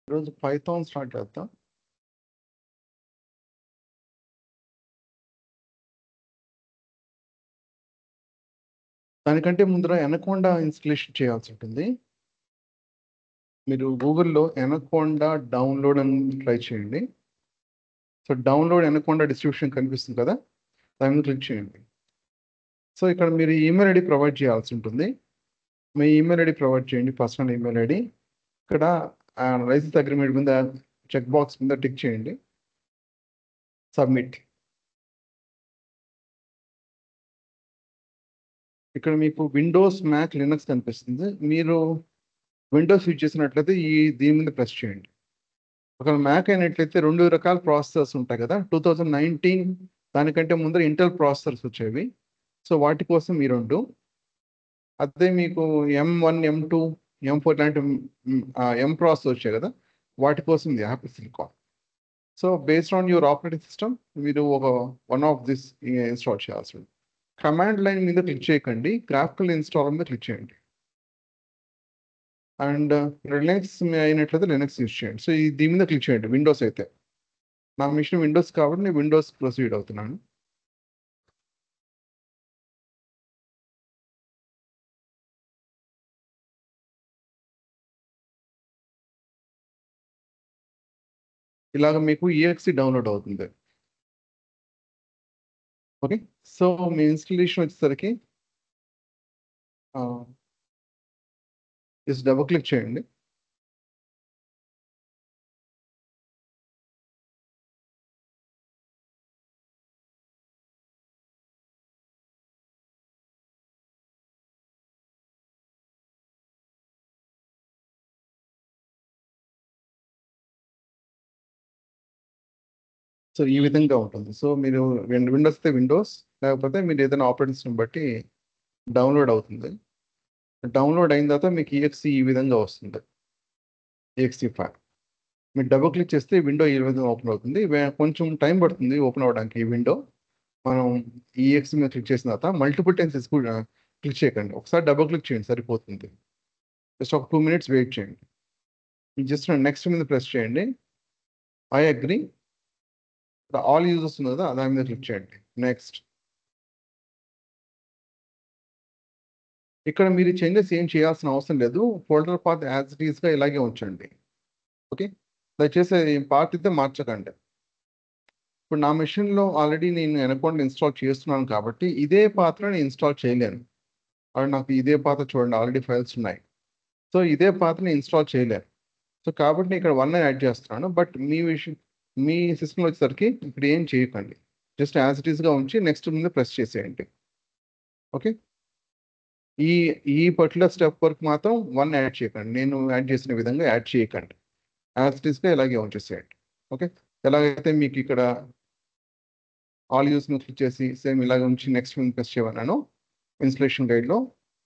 ఈరోజు Python start చేద్దాం. దానికంటే ముందర ఎనకోండా ఇన్స్టలేషన్ చేయాల్సి ఉంటుంది. మీరు గూగుల్లో ఎనకోండా డౌన్లోడ్ అని ట్రై చేయండి. సో డౌన్లోడ్ ఎనకోండా డిస్ట్రిబ్యూషన్ కనిపిస్తుంది కదా, దాని మీద క్లిక్ చేయండి. సో ఇక్కడ మీరు ఈమెయిల్ ఐడి ప్రొవైడ్ చేయాల్సి ఉంటుంది. మీ ఈమెయిల్ ఐడి ప్రొవైడ్ చేయండి, పర్సనల్ ఈమెయిల్ ఐడి. ఇక్కడ లైసెన్స్ అగ్రిమెంట్ మీద చెక్ బాక్స్ మీద టిక్ చేయండి, సబ్మిట్. ఇక్కడ మీకు విండోస్, మ్యాక్, లినక్స్ కనిపిస్తుంది. మీరు విండోస్ యూజ్ చేసినట్లయితే దీని మీద ప్రెస్ చేయండి. ఒక మ్యాక్ అయినట్లయితే 2 రకాల ప్రాసెసర్స్ ఉంటాయి కదా. 2019 దానికంటే ముందర ఇంటెల్ ప్రాసెసర్స్ వచ్చేవి. సో వాటి కోసం ఈ 2. అదే మీకు M1, M2, M4 లాంటి M ప్రాసెసర్ వచ్చాయి కదా, వాటి కోసం ఇది Apple silicon. So based on your operating system మీరు వన్ ఆఫ్ దిస్ ఇన్స్టాల్ చేయాల్సి ఉంటుంది. కమాండ్ లైన్ మీద క్లిక్ చేయకండి, గ్రాఫికల్ ఇన్స్టాల్ మీద క్లిక్ చేయండి. అండ్ లినక్స్ అయినట్లయితే లినక్స్ యూజ్ చేయండి. సో దీని మీద క్లిక్ చేయండి. విండోస్ అయితే నా మిషన్ విండోస్ కాబట్టి నేను విండోస్ ప్రొసీడ్ అవుతున్నాను. ఇలాగ మీకు EXE డౌన్లోడ్ అవుతుంది. ఓకే, సో మీ ఇన్స్టలేషన్ వచ్చేసరికి జస్ట్ డబుల్ క్లిక్ చేయండి. సో ఈ విధంగా ఉంటుంది. సో మీరు విండోస్ అయితే విండోస్, లేకపోతే మీరు ఏదైనా ఆపరేటింగ్ సిస్టమ్ బట్టి డౌన్లోడ్ అవుతుంది. డౌన్లోడ్ అయిన తర్వాత మీకు EXE ఈ విధంగా వస్తుంది, EXE ఫైల్. మీరు డబుల్ క్లిక్ చేస్తే విండో ఈ విధంగా ఓపెన్ అవుతుంది. కొంచెం టైం పడుతుంది ఓపెన్ అవ్వడానికి ఈ విండో. మనం EXE మీద క్లిక్ చేసిన తర్వాత మల్టిపుల్ టైమ్స్ క్లిక్ చేయకండి, ఒకసారి డబుల్ క్లిక్ చేయండి సరిపోతుంది. జస్ట్ ఒక 2 minutes వెయిట్ చేయండి. జస్ట్ నెక్స్ట్ మీద ప్రెస్ చేయండి, ఐ అగ్రీ. ఆల్ యూజర్స్ ఉంది కదా, దాని మీద క్లిక్ చేయండి, నెక్స్ట్. ఇక్కడ మీరు చేంజెస్ ఏం చేయాల్సిన అవసరం లేదు. ఫోల్డర్ పాత్ యాజ్ ఇట్ ఈస్గా ఇలాగే ఉంచండి. ఓకే, దయచేసి పాత్ అయితే మార్చకండి. ఇప్పుడు నా మెషిన్లో ఆల్రెడీ నేను ఎనకోండా ఇన్స్టాల్ చేస్తున్నాను కాబట్టి ఇదే పాత్ర నేను ఇన్స్టాల్ చేయలేను. అవి నాకు ఇదే పాత్ర చూడండి, ఆల్రెడీ ఫైల్స్ ఉన్నాయి. సో ఇదే పాత్రని ఇన్స్టాల్ చేయలేను. సో కాబట్టి ఇక్కడ 1 యాడ్ చేస్తున్నాను. బట్ మీ సిస్టమ్లో వచ్చేసరికి ఇప్పుడు ఏం చేయకండి, జస్ట్ యాజ్ ఇట్ ఈస్గా ఉంచి నెక్స్ట్ మీద ప్రెస్ చేసేయండి. ఓకే, ఈ పర్టికులర్ స్టెప్ వరకు మాత్రం 1 యాడ్ చేయకండి, నేను యాడ్ చేసిన విధంగా యాడ్ చేయకండి. యాజ్ ఇట్ ఈస్గా ఇలాగే ఉంచేసేయండి. ఓకే, ఎలాగైతే మీకు ఇక్కడ ఆల్ యూస్ మీద క్లిక్ చేసి సేమ్ ఇలాగ ఉంచి నెక్స్ట్ మీద ప్రెస్ చేయమన్నాను ఇన్స్టలేషన్ గైడ్లో,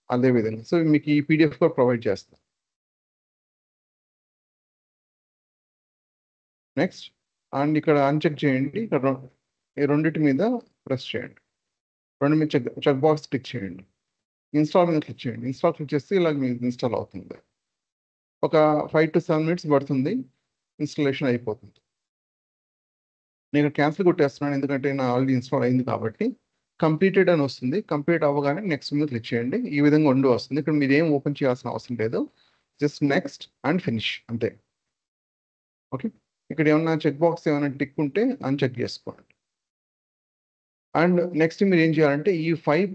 అదే విధంగా. సో మీకు ఈ PDF కూడా ప్రొవైడ్ చేస్తాను. నెక్స్ట్ అండ్ ఇక్కడ అన్చెక్ చేయండి. ఇక్కడ ఈ రెండింటి మీద ప్రెస్ చేయండి, రెండు మీద చెక్ బాక్స్ క్లిక్ చేయండి, ఇన్స్టాల్ మీద క్లిక్ చేయండి. ఇన్స్టాల్ క్లిక్ చేస్తే ఇలా మీకు ఇన్స్టాల్ అవుతుంది. ఒక 5 to 7 minutes పడుతుంది, ఇన్స్టాలేషన్ అయిపోతుంది. నేను క్యాన్సిల్ కొట్టేస్తున్నాను ఎందుకంటే నా ఆల్రెడీ ఇన్స్టాల్ అయింది కాబట్టి. కంప్లీటెడ్ అని వస్తుంది, కంప్లీట్ అవ్వగానే నెక్స్ట్ మీద క్లిక్ చేయండి. ఈ విధంగా వస్తుంది. ఇక్కడ మీరు ఏం ఓపెన్ చేయాల్సిన అవసరం లేదు, జస్ట్ నెక్స్ట్ అండ్ ఫినిష్ అంతే. ఓకే, ఇక్కడ ఏమన్నా చెక్ బాక్స్ ఏమైనా టిక్ ఉంటే అన్చెక్ చేసుకోండి. అండ్ నెక్స్ట్ మీరు ఏం చేయాలంటే ఈ 5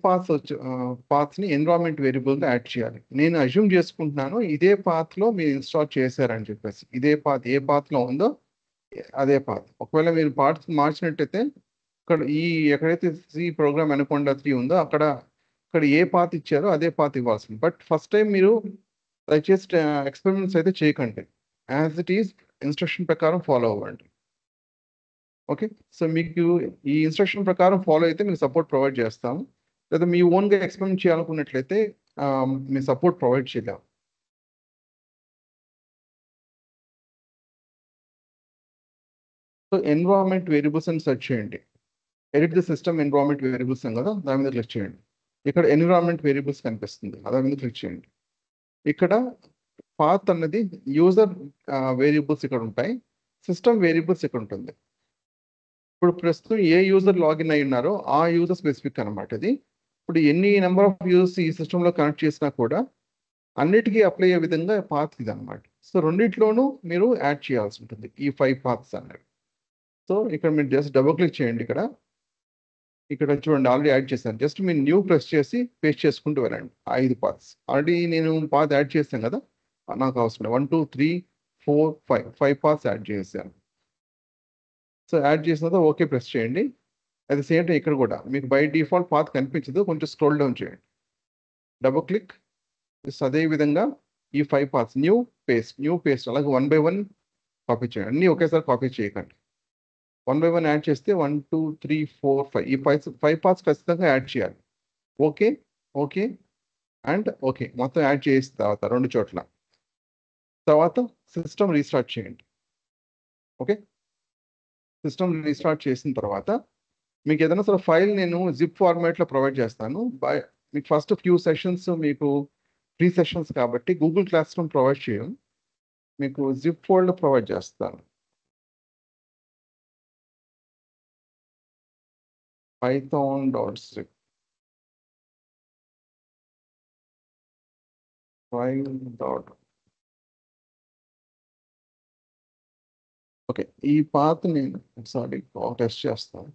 పాత్స్ని ఎన్విరాన్మెంట్ వేరియబుల్గా యాడ్ చేయాలి. నేను అజ్యూమ్ చేసుకుంటున్నాను ఇదే పాత్లో మీరు ఇన్స్టాల్ చేశారని చెప్పేసి. ఇదే పాత్ ఏ పాత్లో ఉందో అదే పాత్. ఒకవేళ మీరు పార్ట్స్ మార్చినట్టయితే ఇక్కడ ఎక్కడైతే ప్రోగ్రామ్ ఎనకోండా 3 ఉందో అక్కడ ఏ పాత్ ఇచ్చారో అదే పాత్ ఇవ్వాల్సింది. బట్ ఫస్ట్ టైం మీరు దయచేసి ఎక్స్పెరిమెంట్స్ అయితే చేయకండి, యాజ్ ఇట్ ఈస్ ఇన్స్ట్రక్షన్ ప్రకారం ఫాలో అవ్వండి. ఓకే, సో మీకు ఈ ఇన్స్ట్రక్షన్ ప్రకారం ఫాలో అయితే మీకు సపోర్ట్ ప్రొవైడ్ చేస్తాము. లేదా మీ ఓన్గా ఎక్స్పెరిమెంట్ చేయాలనుకున్నట్లయితే మీ సపోర్ట్ ప్రొవైడ్ చేయలేము. సో ఎన్విరాన్మెంట్ వేరియబుల్స్ అని సెర్చ్ చేయండి. Edit the system environment variables అని కదా, దాని మీద క్లిక్ చేయండి. ఇక్కడ ఎన్విరాన్మెంట్ వేరియబుల్స్ కనిపిస్తుంది, దాని మీద క్లిక్ చేయండి. ఇక్కడ పాత్ అన్నది యూజర్ వేరియబుల్స్ ఇక్కడ ఉంటాయి, సిస్టమ్ వేరియబుల్స్ ఇక్కడ ఉంటుంది. ఇప్పుడు ప్రస్తుతం ఏ యూజర్ లాగిన్ అయి ఉన్నారో ఆ యూజర్ స్పెసిఫిక్ అనమాట ఇది. ఇప్పుడు ఎన్ని నెంబర్ ఆఫ్ యూజర్స్ ఈ సిస్టంలో కనెక్ట్ చేసినా కూడా అన్నిటికీ అప్లై అయ్యే విధంగా పాత్ ఇది అనమాట. సో రెండిట్లోనూ మీరు యాడ్ చేయాల్సి ఉంటుంది ఈ 5 పాత్స్ అనేవి. సో ఇక్కడ మీరు జస్ట్ డబుల్ క్లిక్ చేయండి. ఇక్కడ చూడండి ఆల్రెడీ యాడ్ చేశాను. జస్ట్ మీరు న్యూ ప్రెస్ చేసి పేస్ట్ చేసుకుంటూ వెళ్ళండి 5 పాత్స్. ఆల్రెడీ నేను పాత్ యాడ్ చేశాను కదా, నాకు అవసరం 1 2 3 4 5 పాత్స్ యాడ్ చేశాను. సో యాడ్ చేసిన తర్వాత ఓకే ప్రెస్ చేయండి. అట్ ద సేమ్ టైం ఇక్కడ కూడా మీకు బై డిఫాల్ట్ పాత్ కనిపించదు, కొంచెం స్క్రోల్ డౌన్ చేయండి, డబుల్ క్లిక్. అదే విధంగా ఈ 5 పాత్స్ న్యూ పేస్ట్ అలాగే 1 by 1 కాపీ చేయండి. అన్నీ ఒకేసారి కాపీ చేయకండి. 1 by 1 యాడ్ చేస్తే 1 2 3 4 5 ఈ 5 పాత్స్ ఖచ్చితంగా యాడ్ చేయాలి. ఓకే అండ్ ఓకే మొత్తం యాడ్ చేసిన తర్వాత 2 చోట్ల తర్వాత సిస్టమ్ రీస్టార్ట్ చేయండి. ఓకే, సిస్టమ్ రీస్టార్ట్ చేసిన తర్వాత మీకు ఏదైనా సరే ఫైల్ నేను జిప్ ఫార్మాట్లో ప్రొవైడ్ చేస్తాను. మీకు ఫస్ట్ ఫ్యూ సెషన్స్ మీకు ఫ్రీ సెషన్స్ కాబట్టి గూగుల్ క్లాస్ రూమ్ ప్రొవైడ్ చేయం, మీకు జిప్ ఫోల్డర్ ప్రొవైడ్ చేస్తాను. python.zip file. ఓకే, ఈ పాత్ నేను ఒకసారి టెస్ట్ చేస్తాను.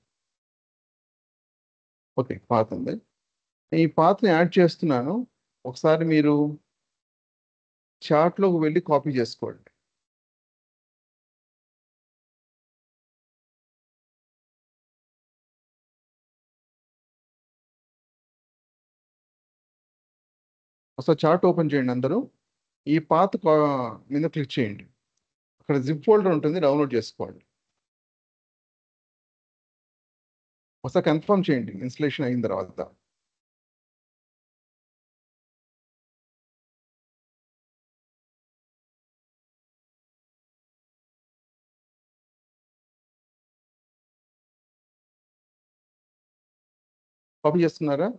ఓకే, పాత్ ఉంది. ఈ పాత్ని యాడ్ చేస్తున్నాను. ఒకసారి మీరు చార్ట్లోకి వెళ్ళి కాపీ చేసుకోండి. ఒకసారి చార్ట్ ఓపెన్ చేయండి అందరూ. ఈ పాత్ మీద క్లిక్ చేయండి. అక్కడ జిప్ ఫోల్డర్ ఉంటుంది, డౌన్లోడ్ చేసుకోండి. ఒకసారి కన్ఫర్మ్ చేయండి ఇన్స్టలేషన్ అయిన తర్వాత. కాపీ చేస్తున్నారా?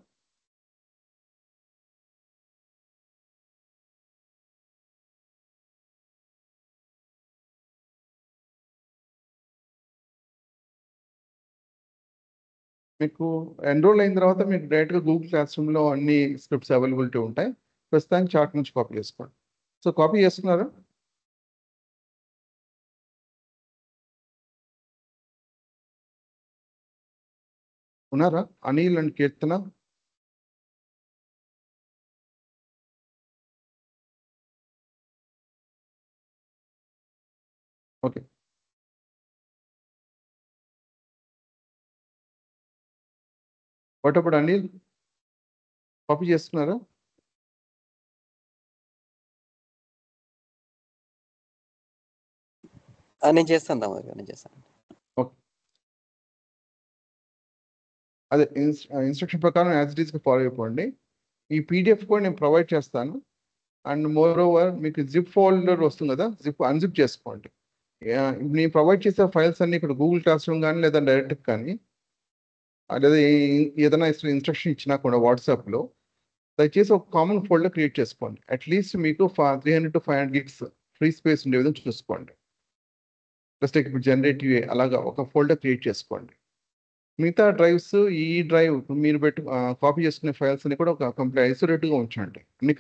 మీకు ఎన్రోల్ అయిన తర్వాత మీకు డైరెక్ట్గా గూగుల్ క్లాస్ రూమ్లో అన్ని స్క్రిప్ట్స్ అవైలబిలిటీ ఉంటాయి. ప్రస్తుతానికి చార్ట్ నుంచి కాపీ చేసుకోండి. సో కాపీ చేస్తున్నారా? ఉన్నారా Anil and Keerthana? Okay, what about Anil, copy చేస్తున్నారా? నేను చేస్తాను తమ్ముడు, నేను చేస్తాను. ఓకే, అదే ఇన్స్ట్రక్షన్ ప్రకారం యాజ్ ఇట్ ఈస్గా ఫాలో అయిపోండి. ఈ పీడిఎఫ్ కూడా నేను ప్రొవైడ్ చేస్తాను. అండ్ మోర్ ఓవర్ మీకు జిప్ ఫోల్డర్ వస్తుంది కదా, అన్జిప్ చేసుకోండి. నేను ప్రొవైడ్ చేసే ఫైల్స్ అన్ని ఇక్కడ గూగుల్ క్లాస్ రూమ్ కానీ లేదా డైరెక్ట్ కానీ లేదా ఏదైనా ఇన్స్ట్రక్షన్ ఇచ్చినా కూడా వాట్సాప్లో దయచేసి ఒక కామన్ ఫోల్డర్ క్రియేట్ చేసుకోండి. అట్లీస్ట్ మీకు 300 to 500 gigs ఫ్రీ స్పేస్ ఉండే విధంగా చూసుకోండి. జస్ట్ ఇప్పుడు జనరేటివ్ అలాగా ఒక ఫోల్డర్ క్రియేట్ చేసుకోండి. మిగతా డ్రైవ్స్ ఈ డ్రైవ్ మీరు కాపీ చేసుకునే ఫైల్స్ అన్ని కూడా ఒక కంప్లీట్ ఐసోలేట్గా ఉంచండి. అన్ని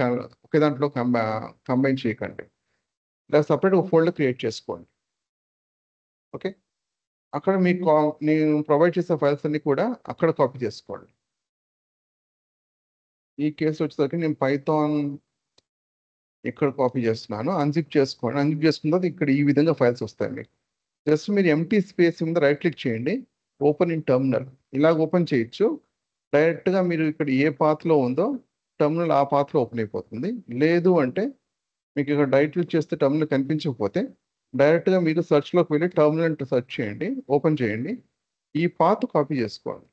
ఒకే దాంట్లో కంబైన్ చేయకండి. లేదా సపరేట్ ఒక ఫోల్డర్ క్రియేట్ చేసుకోండి. ఓకే, అక్కడ మీకు నేను ప్రొవైడ్ చేసే ఫైల్స్ అన్ని కూడా అక్కడ కాపీ చేసుకోండి. ఈ కేసు వచ్చేసరికి నేను పైథాన్ ఇక్కడ కాపీ చేస్తున్నాను. అన్జిప్ చేసుకోండి. అన్జిప్ చేసుకున్న తర్వాత ఇక్కడ ఈ విధంగా ఫైల్స్ వస్తాయి మీకు. జస్ట్ మీరు ఎంటీ స్పేస్ మీద రైట్ క్లిక్ చేయండి, ఓపెన్ ఇన్ టర్మినల్. ఇలాగ ఓపెన్ చేయొచ్చు. డైరెక్ట్గా మీరు ఇక్కడ ఏ పాత్లో ఉందో టర్మినల్ ఆ పాత్లో ఓపెన్ అయిపోతుంది. లేదు అంటే మీకు ఇక్కడ రైట్ క్లిక్ చేస్తే టర్మినల్ కనిపించకపోతే డైరెక్ట్గా మీరు సెర్చ్లోకి వెళ్ళి టర్మినల్ అంటే సెర్చ్ చేయండి, ఓపెన్ చేయండి. ఈ పాత్ కాపీ చేసుకోండి.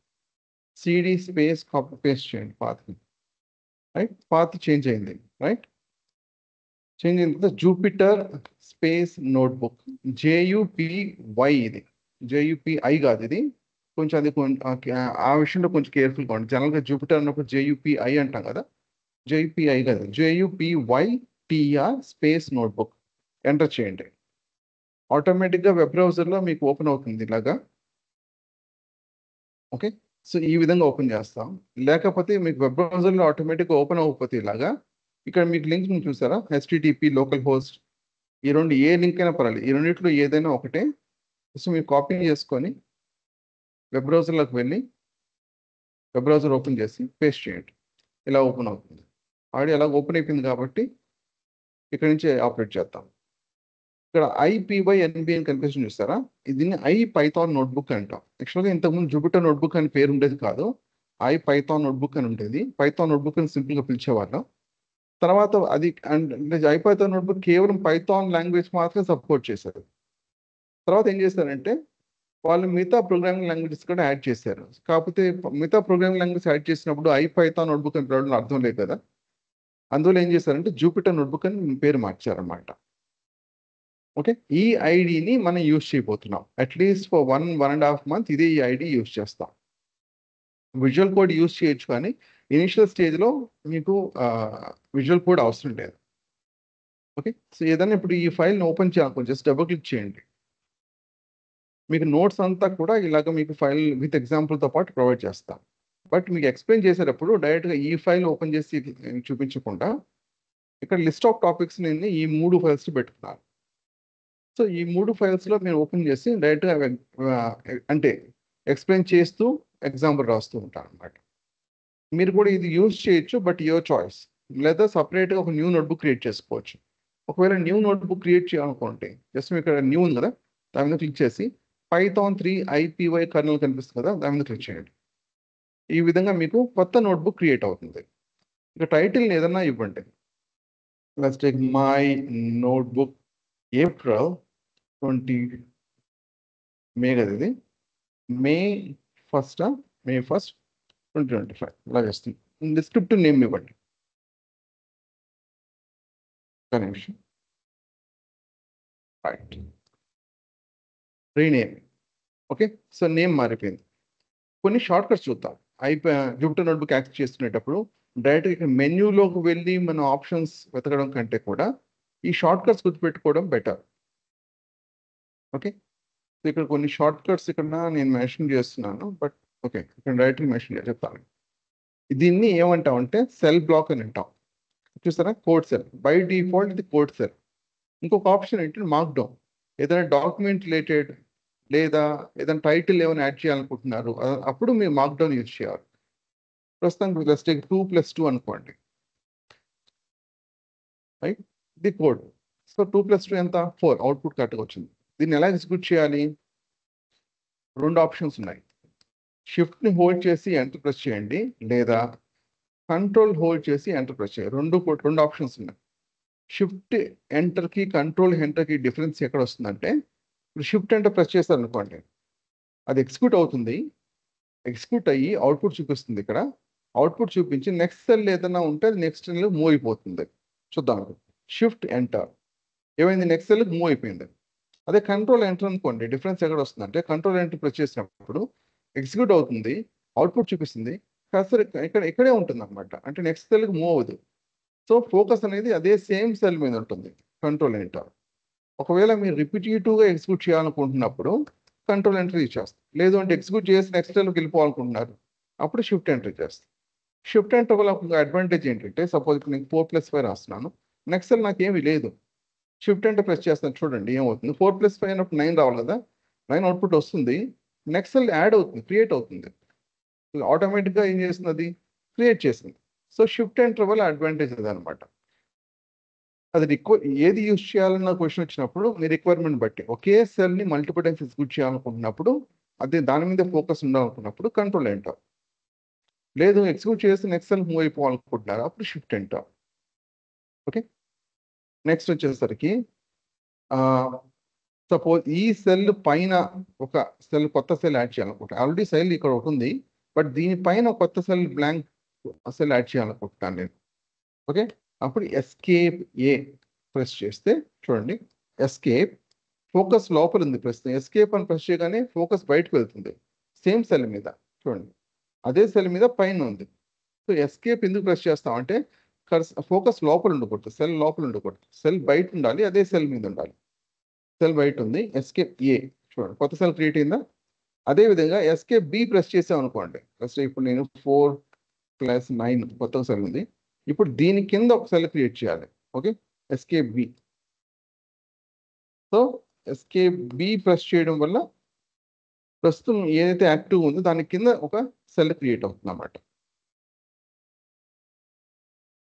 సిడి స్పేస్ కాపీ పేస్ట్ చేయండి పాత్ని. రైట్, పాత్ చేంజ్ అయింది. రైట్, చేంజ్ అయిన తర్వాత జూపిటర్ స్పేస్ నోట్బుక్ JUPY, ఇది JUPI కాదు, ఇది కొంచెం అది ఆ విషయంలో కొంచెం కేర్ఫుల్గా ఉండండి. జనరల్గా జూపిటర్ అన్నప్పుడు JUPI అంటాం కదా, JUPI కాదు, JUPY TR space notebook enter చేయండి. ఆటోమేటిక్గా వెబ్ బ్రౌజర్లో మీకు ఓపెన్ అవుతుంది ఇలాగా. ఓకే, సో ఈ విధంగా ఓపెన్ చేస్తాం. లేకపోతే మీకు వెబ్ బ్రౌజర్లో ఆటోమేటిక్గా ఓపెన్ అవ్వకపోతే ఇలాగా ఇక్కడ మీకు లింక్ చూసారా, HTTP లోకల్ హోస్ట్, ఈ రెండు ఏ లింక్ అయినా పర్వాలేదు, ఈ రెండిట్లో ఏదైనా ఒకటే. సో మీరు కాపీ చేసుకొని వెబ్ బ్రౌజర్లోకి వెళ్ళి వెబ్ బ్రౌజర్ ఓపెన్ చేసి పేస్ట్ చేయండి. ఇలా ఓపెన్ అవుతుంది. ఆల్రెడీ అలా ఓపెన్ అయిపోయింది కాబట్టి ఇక్కడ నుంచి ఆపరేట్ చేద్దాం. ఇక్కడ IPyNB అని కనిపిస్తుంది చూస్తారా, దీన్ని IPython నోట్బుక్ అంటాం. యాక్చువల్గా ఇంతకుముందు జూపిటర్ నోట్బుక్ అని పేరు ఉండేది కాదు, IPython నోట్బుక్ అని ఉండేది. పైథాన్ నోట్బుక్ అని సింపుల్గా పిలిచేవాళ్ళం. తర్వాత అది అంటే IPython నోట్బుక్ కేవలం పైథాన్ లాంగ్వేజ్ మాత్రమే సపోర్ట్ చేశారు. తర్వాత ఏం చేశారంటే వాళ్ళు మిగతా ప్రోగ్రామింగ్ లాంగ్వేజెస్ కూడా యాడ్ చేశారు. కాకపోతే మిగతా ప్రోగ్రామింగ్ లాంగ్వేజ్ యాడ్ చేసినప్పుడు IPython నోట్బుక్ అని పిలవడం అర్థం లేదు కదా, అందువల్ల ఏం చేశారంటే జూపిటర్ నోట్బుక్ అని పేరు మార్చారన్నమాట. ఓకే, ఈ ఐడిని మనం యూజ్ చేయబోతున్నాం. అట్లీస్ట్ ఫర్ 1.5 months ఇదే ఈ ఐడి యూజ్ చేస్తాం. విజువల్ కోడ్ యూజ్ చేయొచ్చు, కానీ ఇనిషియల్ స్టేజ్లో మీకు విజువల్ కోడ్ అవసరం లేదు. ఓకే, సో ఏదైనా ఇప్పుడు ఈ ఫైల్ని ఓపెన్ చేయాలి, జస్ట్ డబుల్ క్లిక్ చేయండి. మీకు నోట్స్ అంతా కూడా ఇలాగ మీకు ఫైల్ విత్ ఎగ్జాంపుల్తో పాటు ప్రొవైడ్ చేస్తాం. బట్ మీకు ఎక్స్ప్లెయిన్ చేసేటప్పుడు డైరెక్ట్గా ఈ ఫైల్ ఓపెన్ చేసి చూపించకుండా ఇక్కడ లిస్ట్ ఆఫ్ టాపిక్స్ నేను ఈ 3 ఫైల్స్ పెట్టుకున్నాను. సో ఈ 3 ఫైల్స్లో నేను ఓపెన్ చేసి డైరెక్ట్గా అంటే ఎక్స్ప్లెయిన్ చేస్తూ ఎగ్జాంపుల్ రాస్తూ ఉంటాను అనమాట. మీరు కూడా ఇది యూజ్ చేయొచ్చు, బట్ యువర్ చాయిస్. లేదా సపరేట్గా ఒక న్యూ నోట్బుక్ క్రియేట్ చేసుకోవచ్చు. ఒకవేళ న్యూ నోట్బుక్ క్రియేట్ చేయాలనుకోండి, జస్ట్ మీకు ఇక్కడ న్యూ ఉంది కదా, దాని మీద క్లిక్ చేసి Python 3 IPy కర్నల్ కనిపిస్తుంది కదా, దాని మీద క్లిక్ చేయండి. ఈ విధంగా మీకు కొత్త నోట్బుక్ క్రియేట్ అవుతుంది. ఇక టైటిల్ని ఏదన్నా ఇవ్వండి. Let's take my notebook April 20 మే కదా, ఇది May 1st 2025 ఇలా చేస్తుంది. డిస్క్రిప్టివ్ నేమ్ ఇవ్వండి. Connection right, rename. Okay, so name మారిపోయింది. కొన్ని షార్ట్ కట్స్ చూద్దాం. జూపిటర్ నోట్బుక్ యాక్సెస్ చేస్తున్నప్పుడు డైరెక్ట్గా ఇక్కడ మెన్యూలోకి వెళ్ళి మన ఆప్షన్స్ వెతకడం కంటే కూడా ఈ షార్ట్ కట్స్ గుర్తుపెట్టుకోవడం బెటర్. ఓకే, సో ఇక్కడ కొన్ని షార్ట్ కట్స్ ఇక్కడ నేను మెన్షన్ చేస్తున్నాను, బట్ ఓకే ఇక్కడ డైరెక్ట్గా మెన్షన్ చెప్తాను. దీన్ని ఏమంటామంటే సెల్ బ్లాక్ అని అంటాం. చూస్తారా, కోడ్ సెల్. బై డిఫాల్ట్ ఇది కోడ్ సెల్. ఇంకొక ఆప్షన్ ఏంటంటే మార్క్ డౌన్. ఏదైనా డాక్యుమెంట్ రిలేటెడ్ లేదా ఏదైనా టైటిల్ ఏమైనా యాడ్ చేయాలనుకుంటున్నారు, అప్పుడు మీరు మార్క్ డౌన్ యూజ్ చేయాలి. ప్రస్తుతానికి ప్లస్ 2+2 అనుకోండి, రైట్, ఇది కోడ్. సో 2+2 ఎంత, 4. అవుట్పుట్ కరెక్ట్గా వచ్చింది. దీన్ని ఎలా ఎగ్జిక్యూట్ చేయాలి? 2 ఆప్షన్స్ ఉన్నాయి. షిఫ్ట్ని హోల్డ్ చేసి ఎంటర్ ప్రెస్ చేయండి, లేదా కంట్రోల్ హోల్డ్ చేసి ఎంటర్ ప్రెస్ చేయండి. రెండు ఆప్షన్స్ ఉన్నాయి. షిఫ్ట్ ఎంటర్కి కంట్రోల్ ఎంటర్కి డిఫరెన్స్ ఎక్కడ వస్తుందంటే, ఇప్పుడు షిఫ్ట్ ఎంటర్ ప్రెస్ చేస్తారు అనుకోండి, అది ఎగ్జిక్యూట్ అవుతుంది. ఎగ్జిక్యూట్ అయ్యి అవుట్పుట్ చూపిస్తుంది. ఇక్కడ అవుట్పుట్ చూపించి నెక్స్ట్ సెల్ ఏదైనా ఉంటే అది నెక్స్ట్ సెల్ మూవ్ అయిపోతుంది. చూద్దాం. షిఫ్ట్ ఎంటర్ ఏమైంది, నెక్స్ట్ సెల్ మూవ్ అయిపోయింది. అదే కంట్రోల్ ఎంటర్ అనుకోండి, డిఫరెన్స్ ఎక్కడ వస్తుందంటే, కంట్రోల్ ఎంటర్ ప్రెస్ చేసినప్పుడు ఎగ్జిక్యూట్ అవుతుంది, అవుట్పుట్ చూపిస్తుంది, కర్సర్ ఇక్కడే ఉంటుంది అనమాట. అంటే నెక్స్ట్ సెల్కి మూవ్ అవ్వదు. సో ఫోకస్ అనేది అదే సేమ్ సెల్ మీద ఉంటుంది. Control enter. ఒకవేళ మీరు రిపిటేటివ్గా ఎగ్జిక్యూట్ చేయాలనుకుంటున్నప్పుడు కంట్రోల్ ఎంటర్ ఇచ్చేస్తాం. లేదు అంటే ఎగ్జిక్యూట్ చేసి నెక్స్ట్ సెల్కి వెళ్ళిపోవాలనుకుంటున్నారు, అప్పుడు షిఫ్ట్ ఎంటర్ చేస్తాం. షిఫ్ట్ ఎంటర్ వల్ల ఒక అడ్వాంటేజ్ ఏంటంటే, సపోజ్ ఇప్పుడు నేను 4+5 రాస్తున్నాను, నెక్స్ట్ సెల్ నాకేమీ లేదు, షిఫ్ట్ ఎంటర్ ప్రెస్ చేస్తాను, చూడండి ఏమవుతుంది, 4+5 అయినప్పుడు 9 రావాలి కదా, 9 అవుట్పుట్ వస్తుంది. నెక్స్ట్ సెల్ యాడ్ అవుతుంది, క్రియేట్ అవుతుంది. ఆటోమేటిక్గా ఏం చేస్తుంది, అది క్రియేట్ చేసింది. సో షిఫ్ట్ ఎంటర్ వల్ల అడ్వాంటేజ్ అది అనమాట. అది ఏది యూజ్ చేయాలన్న క్వశ్చన్ వచ్చినప్పుడు మీ రిక్వైర్మెంట్ బట్టి, ఒకే సెల్ని మల్టిపుల్ టైమ్స్ ఎగ్జిక్యూట్ చేయాలనుకుంటున్నప్పుడు, అదే దాని మీద ఫోకస్ ఉండాలనుకున్నప్పుడు కంట్రోల్ ఎంటర్. లేదు ఎగ్జిక్యూట్ చేసి నెక్స్ట్ సెల్ మూవ్ అయిపోవాలనుకుంటున్నారు, అప్పుడు షిఫ్ట్ ఎంటర్. ఓకే, నెక్స్ట్ వచ్చేసరికి సపోజ్ ఈ సెల్ పైన ఒక సెల్, కొత్త సెల్ యాడ్ చేయాలనుకుంటా. ఆల్రెడీ సెల్ ఇక్కడ ఒకటి ఉంది, బట్ దీనిపైన కొత్త సెల్ బ్లాంక్ సెల్ యాడ్ చేయాలనుకుంటున్నాను నేను. ఓకే, అప్పుడు ఎస్కేప్ ఏ ప్రెస్ చేస్తే చూడండి, ఎస్కేప్ ఫోకస్ లోపల ఉంది. ప్రస్తుతం ఎస్కేప్ అని ప్రెస్ చేయగానే ఫోకస్ బయటకు వెళ్తుంది, సేమ్ సెల్ మీద. చూడండి, అదే సెల్ మీద పైన ఉంది. సో ఎస్కేప్ ఎందుకు ప్రెస్ చేస్తామంటే, ఫోకస్ లోపల ఉండకూడదు, సెల్ లోపల ఉండకూడదు, సెల్ బయట ఉండాలి, అదే సెల్ మీద ఉండాలి. సెల్ బయట ఉంది, ఎస్కేప్ ఏ చూడండి, కొత్త సెల్ క్రియేట్ అయిందా? అదే విధంగా ఎస్కేప్ బి ప్రెస్ చేసాం అనుకోండి, ఫస్ట్ ఇప్పుడు నేను 4+9 కొత్త సెల్ ఉంది, ఇప్పుడు దీని కింద ఒక సెల్ క్రియేట్ చేయాలి. Okay, escape B. So escape B press చేయడం వల్ల ప్రస్తుతం ఏదైతే యాక్టివ్ ఉందో దాని కింద ఒక సెల్ క్రియేట్ అవుతుంది అన్నమాట.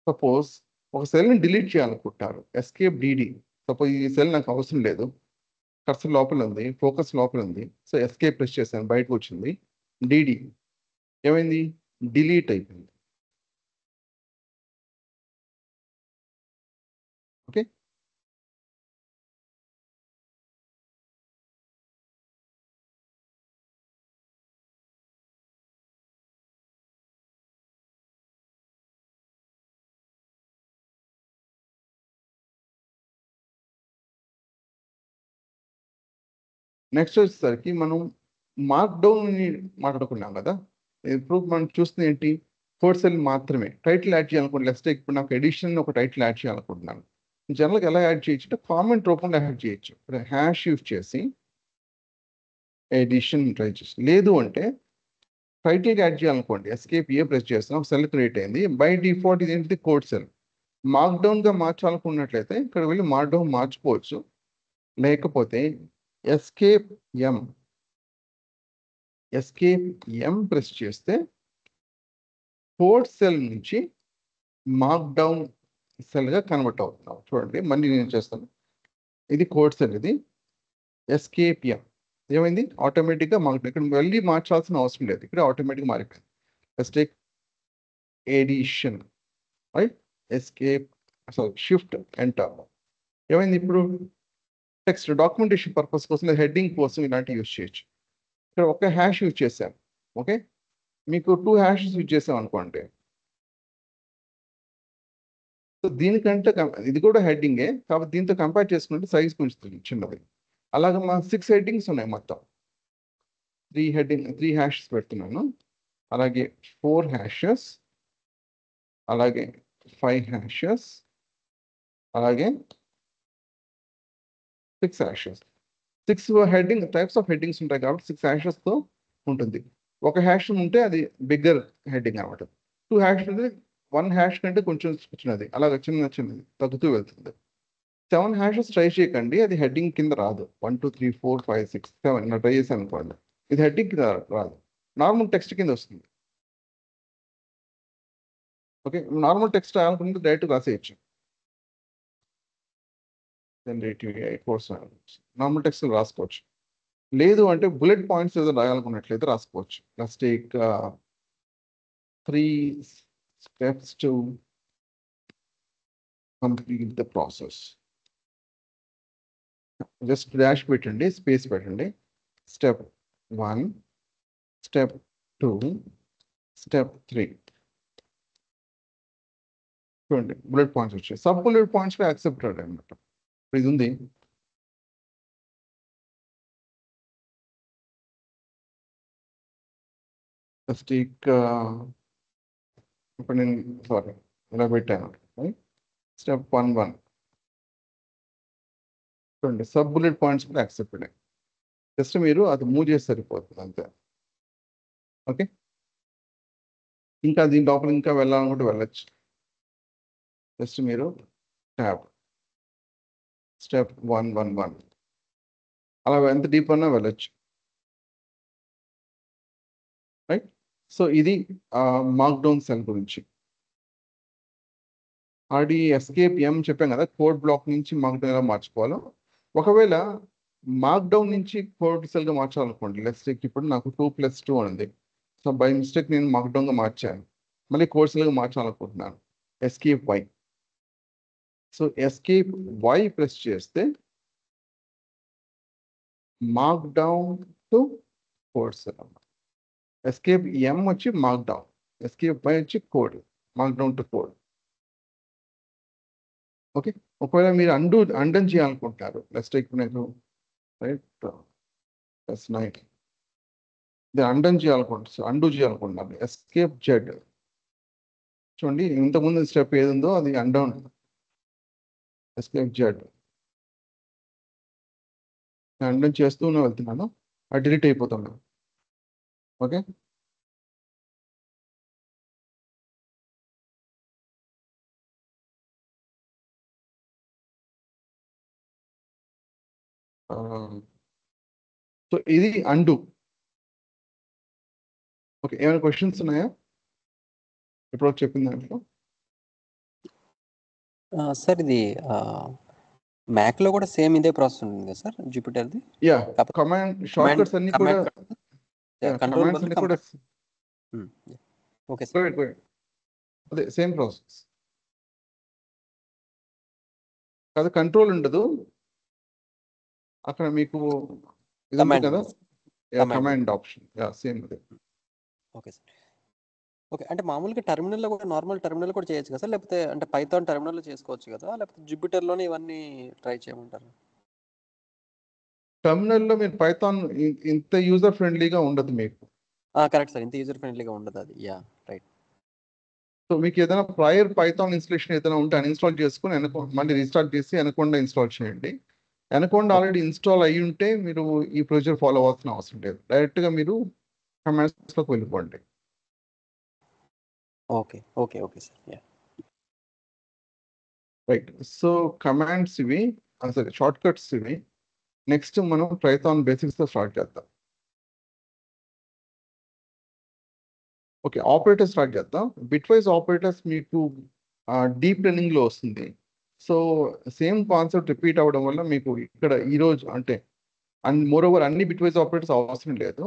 సపోజ్ ఒక సెల్ని డిలీట్ చేయాలనుకుంటారు, ఎస్కేప్ డిడి. సపోజ్ ఈ సెల్ నాకు అవసరం లేదు, కర్సర్ లోపల ఉంది, ఫోకస్ లోపల ఉంది, సో ఎస్కేప్ ప్రెస్ చేశాను, బయటకు వచ్చింది, డిడి ఏమైంది, డిలీట్ అయిపోయింది. ఓకే, నెక్స్ట్ వచ్చేసరికి మనం మార్క్ డౌన్ మాట్లాడుకున్నాం కదా. ఇప్పుడు మనం చూస్తుంది ఏంటి, 4 సెల్ మాత్రమే. టైటిల్ యాడ్ చేయాలనుకుంటే లెస్ట్ ఇప్పుడు నాకు ఎడిషన్ ఒక టైటిల్ యాడ్ చేయాలనుకుంటున్నాను. జనరల్గా ఎలా యాడ్ చేయొచ్చు అంటే కామెంట్ రూపంలో యాడ్ చేయొచ్చు. హ్యాష్ యూజ్ చేసి ఎడిషన్ ట్రై చేసి, లేదు అంటే టైటిల్ యాడ్ చేయాలనుకోండి, ఎస్కేప్ ఏ ప్రెస్ చేస్తాం, ఒక సెల్ క్రియేట్ అయింది. బై డిఫాల్ట్ ఇది ఏంటిది, కోడ్ సెల్. మార్క్ డౌన్గా మార్చాలనుకున్నట్లయితే ఇక్కడ వెళ్ళి మార్క్ డౌన్ మార్చుకోవచ్చు, లేకపోతే ఎస్కేప్ ఎం ప్రెస్ చేస్తే కోడ్ సెల్ నుంచి మార్క్ డౌన్ సెల్గా కన్వర్ట్ అవుతున్నాం. చూడండి మళ్ళీ నేను చేస్తాను, ఇది కోడ్ సెల్, ఇది ఎస్కేప్ ఎం ఏమైంది, ఆటోమేటిక్గా మార్క్, ఇక్కడ వెళ్ళి మార్చాల్సిన అవసరం లేదు, ఇక్కడ ఆటోమేటిక్గా మారిపోయింది. ఎస్టేక్ edition right, escape shift enter, ఏమైంది, ఇప్పుడు టెక్స్ట్ డాక్యుమెంటేషన్ పర్పస్ కోసం, హెడ్డింగ్ కోసం ఇలాంటివి యూజ్ చేయొచ్చు. ఇక్కడ ఒక హ్యాష్ యూజ్ చేశాను. ఓకే, మీకు 2 హ్యాషెస్ యూజ్ చేసాం అనుకోండి, సో దీనికంటే ఇది కూడా హెడ్డింగే, కాబట్టి దీంతో కంపేర్ చేసుకుంటే సైజ్ కొంచెం చిన్నది. అలాగే మా 6 హెడ్డింగ్స్ ఉన్నాయి, మొత్తం 3 హ్యాషెస్ పెడుతున్నాను, అలాగే 4 హ్యాషెస్, అలాగే 5 హ్యాషెస్, అలాగే 6 hashes. 6 heading types of headings ఉంటాయి కాబట్టి 6 హ్యాషెస్తో ఉంటుంది. ఒక హ్యాష్ ఉంటే అది బిగ్గర్ హెడ్డింగ్ అనమాట. 2 హ్యాష్ ఉంటే 1 హ్యాష్ కంటే కొంచెం చిన్నది, అలాగే చిన్నది తగ్గుతూ వెళ్తుంది. 7 హ్యాషెస్ ట్రై చేయకండి, అది హెడ్డింగ్ కింద రాదు. 1 2 3 4 5 6 7 ఇలా ట్రై చేశాను అనుకోండి, ఇది హెడ్డింగ్ కింద రాదు, నార్మల్ టెక్స్ట్ కింద వస్తుంది. ఓకే, నార్మల్ టెక్స్ట్ రాయాలనుకుంటే డైరెక్ట్ రాసేయచ్చు, నార్మల్ టెక్స్ట్ రాసుకోవచ్చు. లేదు అంటే బుల్లెట్ పాయింట్స్ ఏదో రాయాలనుకున్నట్లయితే రాసుకోవచ్చు. Let's take 3 steps to complete the process. Just dash పెట్టండి, స్పేస్ పెట్టండి, స్టెప్ 1, స్టెప్ 2, స్టెప్ 3. చూడండి బుల్లెట్ పాయింట్స్ వచ్చాయి. సబ్ బుల్లెట్ పాయింట్స్ యాక్సెప్టెడ్ అనమాట. ఇది ఉంది, జస్ట్ ఇప్పుడు నేను సారీ ఇలా పెట్టాను. స్టెప్ 1 చూడండి, సబ్ బుల్లెట్ పాయింట్స్ కూడా యాక్సెప్టెడ్. జస్ట్ మీరు అది మూవ్ చేసి సరిపోతుంది అంతే. ఓకే, ఇంకా దీని లోపల ఇంకా వెళ్ళాలనుకుంటే వెళ్ళచ్చు. జస్ట్ మీరు ట్యాబ్ స్టెప్ 1 అలా ఎంత డీప్ అన్నా వెళ్ళచ్చు. రైట్, సో ఇది మార్క్ డౌన్ సెల్ గురించి. ఆల్రెడీ ఎస్కేప్ ఎం చెప్పాం కదా, కోడ్ బ్లాక్ నుంచి మార్క్ డౌన్ ఎలా మార్చుకోవాలో. ఒకవేళ మార్క్ డౌన్ నుంచి కోడ్ సెల్గా మార్చాలనుకోండి, లెట్స్ టేక్ ఇప్పుడు నాకు 2+2 ఉంది, సో బై మిస్టేక్ నేను మార్క్ డౌన్గా మార్చాను, మళ్ళీ కోడ్ సెల్గా మార్చాలనుకుంటున్నాను, escape Y. So escape Y press చేస్తే markdown to code cell. Escape M వచ్చి మార్క్ డౌన్, ఎస్కేప్ వై వచ్చి code, markdown to code. Okay, ఒకవేళ మీరు అండన్ చేయాలనుకుంటున్నారు, లెట్స్ టేక్ నేను రైట్ +9 ఇది అండన్ చేయాలనుకుంటున్నారు, ఎస్కేప్ జెడ్ చూడండి ఇంతకుముందు స్టెప్ ఏది ఉందో అది అన్డౌన్ ఎస్కేప్ జెడ్ అన్డౌన్ చేస్తూనే వెళ్తున్నాను, అది డిలీట్ అయిపోతున్నాను. ఓకే, సో ఇది అండు. ఓకే, ఏమైనా క్వశ్చన్స్ ఉన్నాయా ఇప్పుడు చెప్పిన దాంట్లో? సార్ ఇది మ్యాక్లో కూడా సేమ్ ఇదే ప్రాసెస్ ఉంటుంది కదా సార్, జూపిటర్ది? యా, కమాండ్ షార్ట్ కట్స్ అన్ని కూడా కంట్రోల్ కమాండ్స్ అన్ని కూడా ఓకే సార్. అదే సేమ్ ప్రాసెస్. అది కంట్రోల్ ఉండదు అక్కడ మీకు, ఇది ఉంది కదా కమాండ్ ఆప్షన్, యా సేమ్ అదే. Okay sir. ఓకే, అంటే మామూలుగా టెర్మినల్లో కూడా నార్మల్ టెర్మినల్ కూడా చేయొచ్చు కదా సార్, లేకపోతే అంటే పైథాన్ టెర్మినల్లో చేసుకోవచ్చు కదా, లేకపోతే జూపిటర్లోనే ఇవన్నీ ట్రై చేయమంటారు? టెర్మినల్లో మీరు పైథాన్ ఇంత యూజర్ ఫ్రెండ్లీగా ఉండదు మీకు. కరెక్ట్ సార్, ఇంత యూజర్ ఫ్రెండ్లీగా ఉండదు అది. Yeah right. సో మీకు ఏదైనా ప్రయర్ పైథాన్ ఇన్స్టాలేషన్ ఏదైనా ఉంటే అన్ఇన్స్టాల్ చేసుకుని మళ్ళీ రీస్టార్ట్ చేసి అనకొండ ఇన్స్టాల్ చేయండి. అనకొండ ఆల్రెడీ ఇన్స్టాల్ అయ్యి ఉంటే మీరు ఈ ప్రొసీజర్ ఫాలో అవ్వాల్సిన అవసరం లేదు, డైరెక్ట్గా మీరు కమాండ్స్లోకి వెళ్ళిపోండి. Okay okay okay sir. Yeah right, so commands ఇవి, సరే షార్ట్ కట్స్ ఇవి. నెక్స్ట్ మనం పైథాన్ బేసిక్స్తో స్టార్ట్ చేద్దాం. ఓకే, ఆపరేటర్ స్టార్ట్ చేద్దాం. బిట్ వైజ్ ఆపరేటర్స్ మీకు డీప్ లెర్నింగ్లో వస్తుంది. సో సేమ్ కాన్సెప్ట్ రిపీట్ అవ్వడం వల్ల మీకు ఇక్కడ ఈరోజు అంటే మోర్ ఓవర్ అన్ని బిట్ వైజ్ ఆపరేటర్స్ అవసరం లేదు.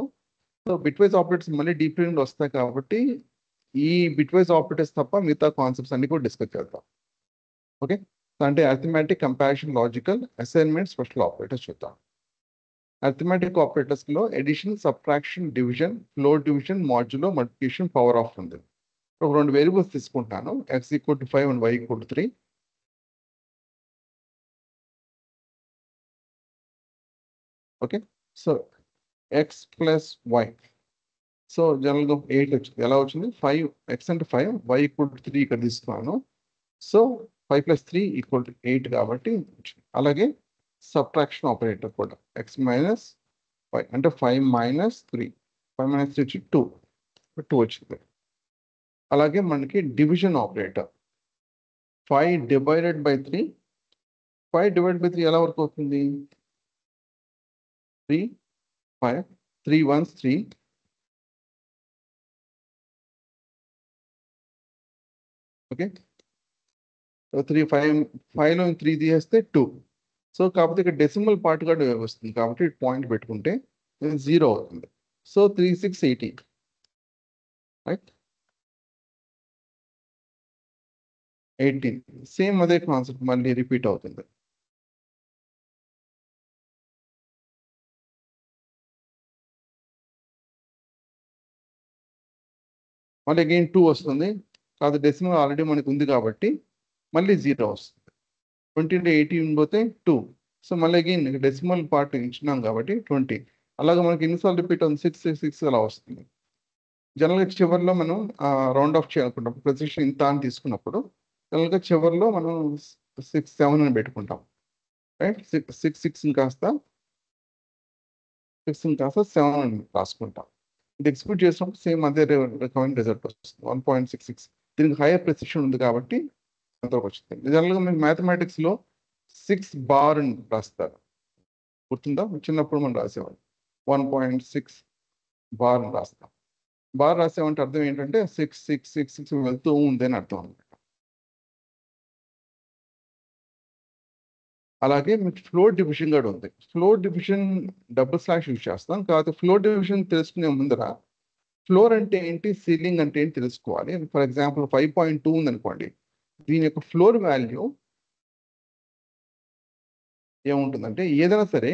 సో బిట్ వైజ్ ఆపరేటర్స్ మళ్ళీ డీప్ లెర్నింగ్లో వస్తాయి కాబట్టి ఈ బిట్ వైజ్ ఆపరేటర్స్ తప్ప మిగతా కాన్సెప్ట్స్ అన్ని కూడా డిస్కస్ చేద్దాం. ఓకే, అంటే arithmetic, comparison, logical, assignment, special operators చూద్దాం. అర్థమెటిక్ ఆపరేటర్స్లో addition, subtraction, division, floor division, modulo, multiplication, power of ఉంది. ఒక రెండు వేరియబుల్స్ తీసుకుంటాను, x = 5 and y = 3. Okay, so x + y, so జనరల్గా 8 వచ్చింది. ఎలా వచ్చింది? 5, x అంటే 5, y = 3 ఇక్కడ తీసుకున్నాను. సో 5 + 3 = 8 కాబట్టి వచ్చింది. అలాగే సబ్ట్రాక్షన్ ఆపరేటర్ కూడా x - y అంటే 5 - 3, 5 - 3 వచ్చి 2 వచ్చింది. అలాగే మనకి division operator 5 divided by 3, 5 divided by 3 ఎలా వర్క్ అవుతుంది? 3, 5, 3 1s 3. ఓకే, సో 3 5లో 3 తీసేస్తే 2. సో కాకపోతే ఇక్కడ డెసిమల్ పార్ట్ కూడా వస్తుంది కాబట్టి పాయింట్ పెట్టుకుంటే 0 అవుతుంది. So 3 6 18, right, 18. సేమ్ అదే కాన్సెప్ట్ మళ్ళీ రిపీట్ అవుతుంది. మళ్ళీ అగైన్ 2 వస్తుంది, కాదు డెసిమల్ ఆల్రెడీ మనకు ఉంది కాబట్టి మళ్ళీ 0 వస్తుంది. 20 × 18 పోతే 2. సో మళ్ళీ అగైన్ డెసిమల్ పార్ట్ ఇచ్చినాం కాబట్టి 20. అలాగే మనకి ఎన్నిసార్లు రిపీట్ అవుతుంది? 6 6 అలా వస్తుంది. జనరల్గా చివరిలో మనం రౌండ్ ఆఫ్ చేయాలనుకుంటాం, ప్రెసిషన్ ఇంత అని తీసుకున్నప్పుడు జనరల్గా చివరిలో మనం 6 7 అని పెట్టుకుంటాం, రైట్. 6 కాస్త 7 అని రాసుకుంటాం. ఇది ఎక్స్క్యూట్ చేసినప్పుడు సేమ్ అదే రకమైన రిజల్ట్ వస్తుంది, 1.66. దీనికి హైయర్ ప్రెసిషన్ ఉంది కాబట్టి అంతవరకు వచ్చింది. జనరల్గా మీకు మ్యాథమెటిక్స్లో 6 బార్ అని రాస్తారు, గుర్తుందా? చిన్నప్పుడు మనం రాసేవాళ్ళం 1.6 బార్ అని రాస్తాం. బార్ రాసామంటే అర్థం ఏంటంటే 6 6 6 6 వెళ్తూ ఉంది అని అర్థం అనమాట. అలాగే మీకు ఫ్లోర్ డివిజన్ కూడా ఉంది. ఫ్లోర్ డివిజన్ // యూజ్ చేస్తాం. కాకపోతే ఫ్లోర్ డివిజన్ తెలుసుకునే ముందర ఫ్లోర్ అంటే ఏంటి, సీలింగ్ అంటే ఏంటి తెలుసుకోవాలి. ఫర్ ఎగ్జాంపుల్ 5.2 ఉంది అనుకోండి, దీని యొక్క ఫ్లోర్ వాల్యూ ఏముంటుందంటే ఏదైనా సరే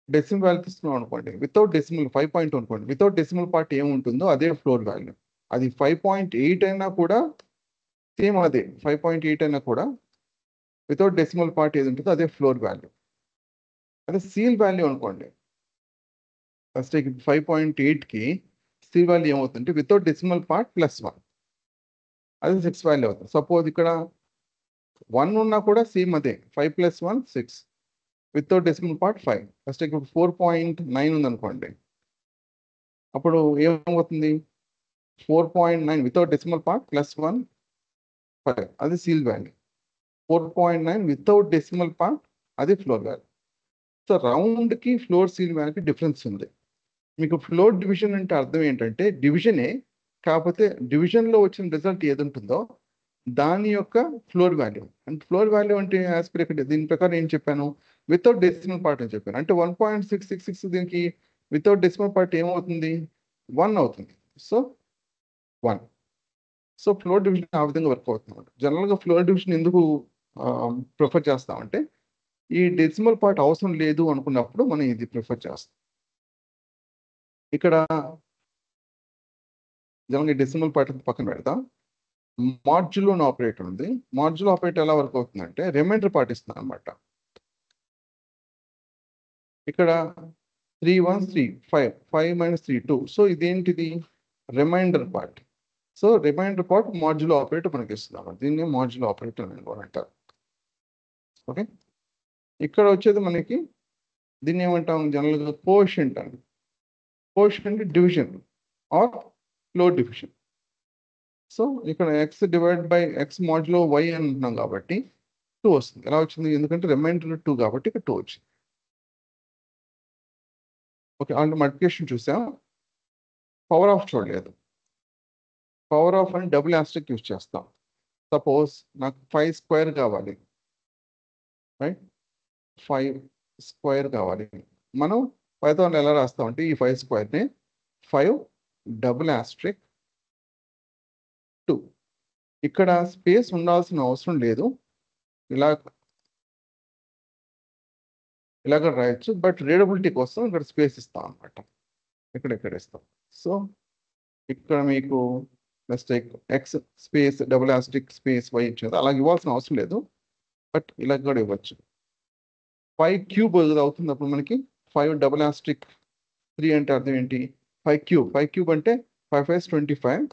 డెసిమల్ వాల్యూ తీసుకున్నాం అనుకోండి, వితౌట్ డెసిమల్ 5.2 అనుకోండి, వితౌట్ డెసిమల్ పార్ట్ ఏముంటుందో అదే ఫ్లోర్ వాల్యూ. అది 5.8 అయినా కూడా సేమ్ అదే 5.8 అయినా కూడా వితౌట్ డెసిమల్ పార్ట్ ఏది ఉంటుందో అదే ఫ్లోర్ వాల్యూ. అదే సీల్ వాల్యూ అనుకోండి, ఫస్ట్ 5.8కి సీల్ వాల్యూ ఏమవుతుందంటే వితౌట్ డెసిమల్ పార్ట్ +1. అది 6 వాల్యూ అవుతుంది. సపోజ్ ఇక్కడ 1 ఉన్నా కూడా సేమ్ అదే 5 + 1 6 వితౌట్ డెసిమల్ పార్ట్ 5. ఫస్ట్ ఇప్పుడు 4.9 ఉందనుకోండి, అప్పుడు ఏమవుతుంది? 4.9 వితౌట్ డెసిమల్ పార్ట్ +1 5 అది ceil value. 4.9 without decimal part అది ఫ్లోర్ వాల్యూ. సో రౌండ్కి ఫ్లోర్ సీల్ వాల్యూకి డిఫరెన్స్ ఉంది. మీకు ఫ్లోర్ డివిజన్ అంటే అర్థం ఏంటంటే డివిజనే, కాకపోతే డివిజన్లో వచ్చిన రిజల్ట్ ఏది ఉంటుందో దాని యొక్క ఫ్లోర్ వాల్యూ. అంటే ఫ్లోర్ వాల్యూ అంటే యాజ్ పర్ ఇక్కడ దీని ప్రకారం ఏం చెప్పాను? వితౌట్ డెసిమల్ పార్ట్ అని చెప్పాను. అంటే 1.666 దీనికి వితౌట్ డెసిమల్ పార్ట్ ఏమవుతుంది? 1 అవుతుంది. సో 1. సో ఫ్లోర్ డివిజన్ ఆ విధంగా వర్క్ అవుతుంది. జనరల్గా ఫ్లోర్ డివిజన్ ఎందుకు ప్రిఫర్ చేస్తామంటే ఈ డెసిమల్ పార్ట్ అవసరం లేదు అనుకున్నప్పుడు మనం ఇది ప్రిఫర్ చేస్తాం. ఇక్కడ జనరల్గా డెసిమల్ పార్ట్ పక్కన పెడతాం. మాడ్యులో అని ఆపరేటర్ ఉంది. మాడ్యులో ఆపరేటర్ ఎలా వర్క్ అవుతుందంటే రిమైండర్ పార్ట్ ఇస్తుంది అనమాట. ఇక్కడ 3 1 3 5 5 - 3 2. సో ఇదేంటిది? Reminder part. So reminder part modulo operator మనకి ఇస్తుంది. దీన్ని మాడ్యులో ఆపరేటర్ అని కూడా అంటారు. ఓకే, ఇక్కడ వచ్చేది మనకి దీన్ని ఏమంటాం? జనరల్గా కోఎఫిషియంట్ అని. Coefficient division or floor division. So ఇక్కడ x/x మాడ్యులో y అంటున్నాం కాబట్టి 2 వస్తుంది. ఎలా వచ్చింది? ఎందుకంటే రిమైండర్ 2 కాబట్టి ఇక్కడ 2 వచ్చింది. ఓకే, అంటే మల్టిప్లికేషన్ చూసాం, పవర్ ఆఫ్ చూడలేదు. పవర్ ఆఫ్ అని డబుల్ ఆస్టెరిక్ యూజ్ చేస్తాం. సపోజ్ నాకు 5 స్క్వేర్ కావాలి, రైట్? 5 స్క్వేర్ కావాలి. మనం పైథాన్ ఎలా రాస్తామంటే ఈ 5 స్క్వేర్ని 5 డబుల్ ఆస్టెరిక్ 2. ఇక్కడ స్పేస్ ఉండాల్సిన అవసరం లేదు, ఇలాగ రాయొచ్చు. బట్ రీడబిలిటీ కోసం ఇక్కడ స్పేస్ ఇస్తాం అనమాట. ఇక్కడ ఇస్తాం. సో ఇక్కడ మీకు mistake X space double asterisk space y ఇచ్చేది అలాగే ఇవ్వాల్సిన అవసరం లేదు, బట్ ఇలా కూడా ఇవ్వచ్చు. 5 క్యూబ్ అవుతుంది అప్పుడు మనకి 5 డబుల్ ఆస్టెరిక్ 3 అంటే అర్థం ఏంటి? 5 క్యూబ్ అంటే 5 5 25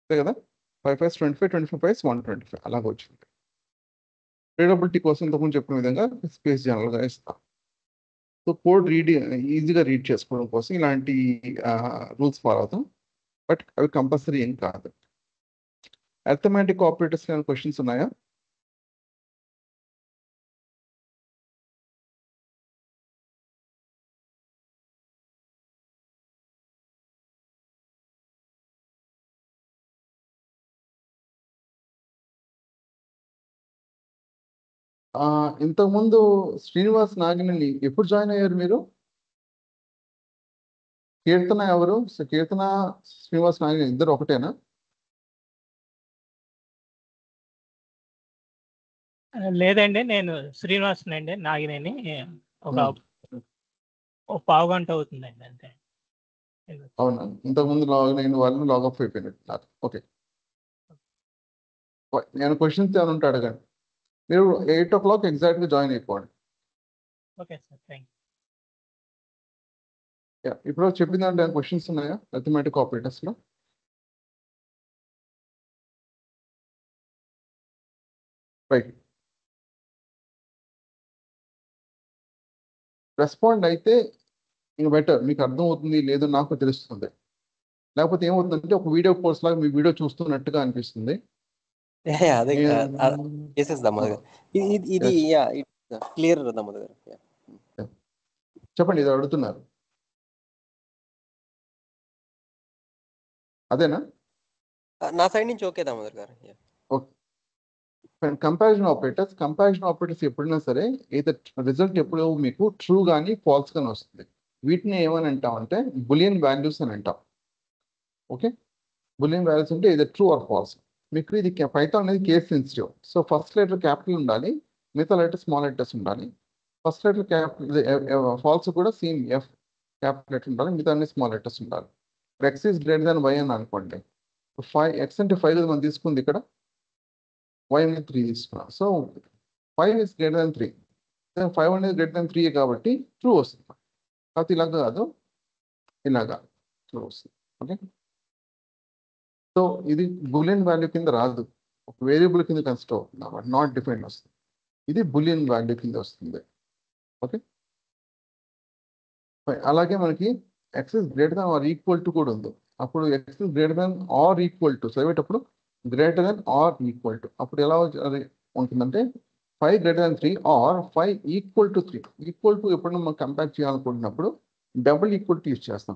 అంతే కదా? 5 5 25 25 5 125 అలాగ వచ్చింది. రీడబిలిటీ కోసం ఇంతకుముందు చెప్పిన విధంగా స్పేస్ జనరల్గా ఇస్తాం. సో కోడ్ ఈజీగా రీడ్ చేసుకోవడం కోసం ఇలాంటి రూల్స్ ఫాలో అవుతాం, బట్ అవి కంపల్సరీ ఏం కాదు. అర్థమెటిక్ ఆపరేటర్స్ క్వశ్చన్స్ ఉన్నాయా? ఇంతకుముందు శ్రీనివాస్ నాగిని ఎప్పుడు జాయిన్ అయ్యారు మీరు? కీర్తన ఎవరు? కీర్తన శ్రీనివాస్ నాగిని ఇద్దరు ఒకటేనా? లేదండి, నేను శ్రీనివాస్ అండి. నాగినేని ఒక పావు గంట అవుతుందండి అంతే. అవునా? ఇంతకుముందు నేను వాళ్ళు లాగప్ అయిపోయినట్టున్నారు. ఓకే, నేను క్వశ్చన్స్ ఏమైనా ఉంటే అడగండి. మీరు 8 o'clock ఎగ్జాక్ట్గా జాయిన్ అయిపోండి. Okay sir, thank you. ఇప్పుడు చెప్పిందంటే క్వశ్చన్స్ ఉన్నాయా అర్థమెటిక్ ఆపరేటర్స్లో? రైట్, రెస్పాండ్ అయితే ఇంక బెటర్, మీకు అర్థం అవుతుంది లేదో నాకు తెలుస్తుంది. లేకపోతే ఏమవుతుందంటే ఒక వీడియో కోర్స్ లాగా మీ వీడియో చూస్తున్నట్టుగా అనిపిస్తుంది. అదే చేసేద్దాం ఇది క్లియర్ దామోదర్ గారు. చెప్పండి, ఇది అడుగుతున్నారు అదేనా? నా సైడ్ నుంచి ఓకే దామోదర్ గారు. ఓకే, కంపారిజన్ ఆపరేటర్స్ ఎప్పుడైనా సరే రిజల్ట్ ఎప్పుడు మీకు ట్రూ కానీ ఫాల్స్ కానీ వస్తుంది. వీటిని ఏమని అంటామంటే బులియన్ వాల్యూస్ అని అంటాం. ఓకే, బులియన్ వాల్యూస్ అంటే ఇది ట్రూ ఆర్ ఫాల్స్. మీకు ఇది పైథాన్ అనేది case sensitive. So first letter capital ఉండాలి, మిగతా లెటర్ స్మాల్ లెటర్స్ ఉండాలి. ఫస్ట్ లెటర్ క్యాపిటల్, ఫాల్స్ కూడా సేమ్ ఎఫ్ క్యాపిటల్ లెటర్ ఉండాలి, మిగతా అన్ని స్మాల్ లెటర్స్ ఉండాలి. X is greater than y అని అనుకోండి. 5 ఎక్స్ అంటే 5 మనం తీసుకుంది, ఇక్కడ y అనేది 3 తీసుకున్నాం. సో 5 ఇస్ గ్రేటర్ దాన్ 3, 5 అనేది గ్రేటర్ దాన్ 3 కాబట్టి ట్రూ వస్తుంది. కాకపోతే ఇలాగా కాదు, ఇలాగా ట్రూ వస్తుంది. ఓకే, సో ఇది బులియన్ వాల్యూ కింద రాదు, ఒక వేరియబుల్ కింద కన్సిడర్ అవుతుంది అన్నమాట, నాట్ డిఫైన్ వస్తుంది. ఇది బులియన్ వాల్యూ కింద వస్తుంది. ఓకే, అలాగే మనకి X is greater than or equal to కూడా ఉంది. అప్పుడు X is greater than or equal to చదివేటప్పుడు greater than or equal to, అప్పుడు ఎలా ఉంటుందంటే 5 greater than 3 or 5 equal to 3. Equal to ఎప్పుడైనా మనం కంపేర్ చేయాలనుకుంటున్నప్పుడు డబుల్ ఈక్వల్ టు యూజ్ చేస్తాం.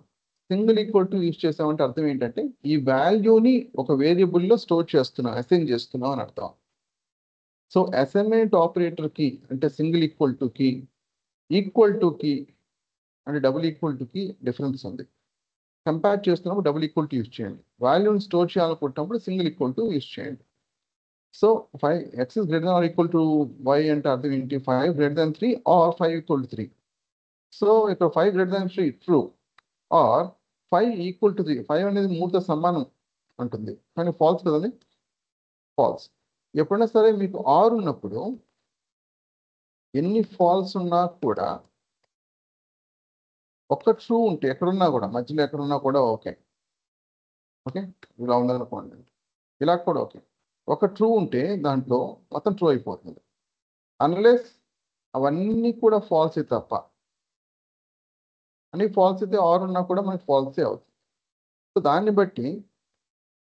సింగిల్ ఈక్వల్ టు యూజ్ చేస్తామంటే అర్థం ఏంటంటే ఈ వాల్యూని ఒక వేరియబుల్లో స్టోర్ చేస్తున్నాం, అసైన్ చేస్తున్నాం అని అర్థం. సో అసైన్మెంట్ ఆపరేటర్కి అంటే సింగిల్ ఈక్వల్ టుకి, ఈక్వల్ టుకి అంటే డబుల్ ఈక్వల్ టుకి డిఫరెన్స్ ఉంది. కంపేర్ చేస్తున్నప్పుడు డబుల్ ఈక్వల్ టు యూజ్ చేయండి, వాల్యూని స్టోర్ చేయాలనుకుంటున్నప్పుడు సింగిల్ ఈక్వల్ టు యూజ్ చేయండి. So 5 x is greater than or equal to y అంటే అర్థం ఏంటి, 5 greater than 3 or 5 equal to 3. So ఇక్కడ 5 greater than 3 true, or 5 equal to 3, 5 అనేది 3తో సమానం ఉంటుంది, కానీ ఫాల్స్ కదండి, ఫాల్స్. ఎప్పుడైనా సరే మీకు ఆర్ ఉన్నప్పుడు ఎన్ని ఫాల్స్ ఉన్నా కూడా ఒక్క ట్రూ ఉంటే ఎక్కడున్నా కూడా, మధ్యలో ఎక్కడున్నా కూడా ఓకే. ఓకే, ఇలా ఉందనుకోండి, ఇలా కూడా ఓకే. ఒక ట్రూ ఉంటే దాంట్లో మొత్తం ట్రూ అయిపోతుంది, అన్లెస్ అవన్నీ కూడా ఫాల్సే తప్ప. అన్ని ఫాల్స్ అయితే ఆర్ ఉన్నా కూడా మనకి ఫాల్సే అవుతుంది. సో దాన్ని బట్టి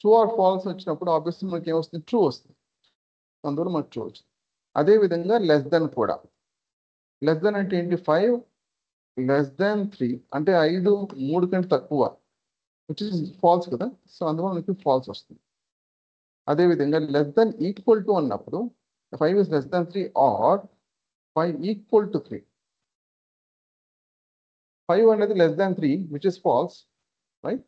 ట్రూ ఆర్ ఫాల్స్ వచ్చినప్పుడు ఆబ్వియస్లీ మనకి ఏమొస్తుంది, ట్రూ వస్తుంది, అందువల్ల మనకు ట్రూ వచ్చింది. అదేవిధంగా లెస్ దెన్ కూడా, లెస్ దెన్ అంటే ఏంటి, 5 లెస్ దెన్ 3 అంటే 5 3 కంటే తక్కువ, విచ్ ఇస్ ఫాల్స్ కదా, సో అందువల్ల మనకి ఫాల్స్ వస్తుంది. అదేవిధంగా లెస్ దెన్ ఈక్వల్ టు అన్నప్పుడు 5 is less than 3 or 5 equal to 3. 5 అనేది less than 3 which is false, right?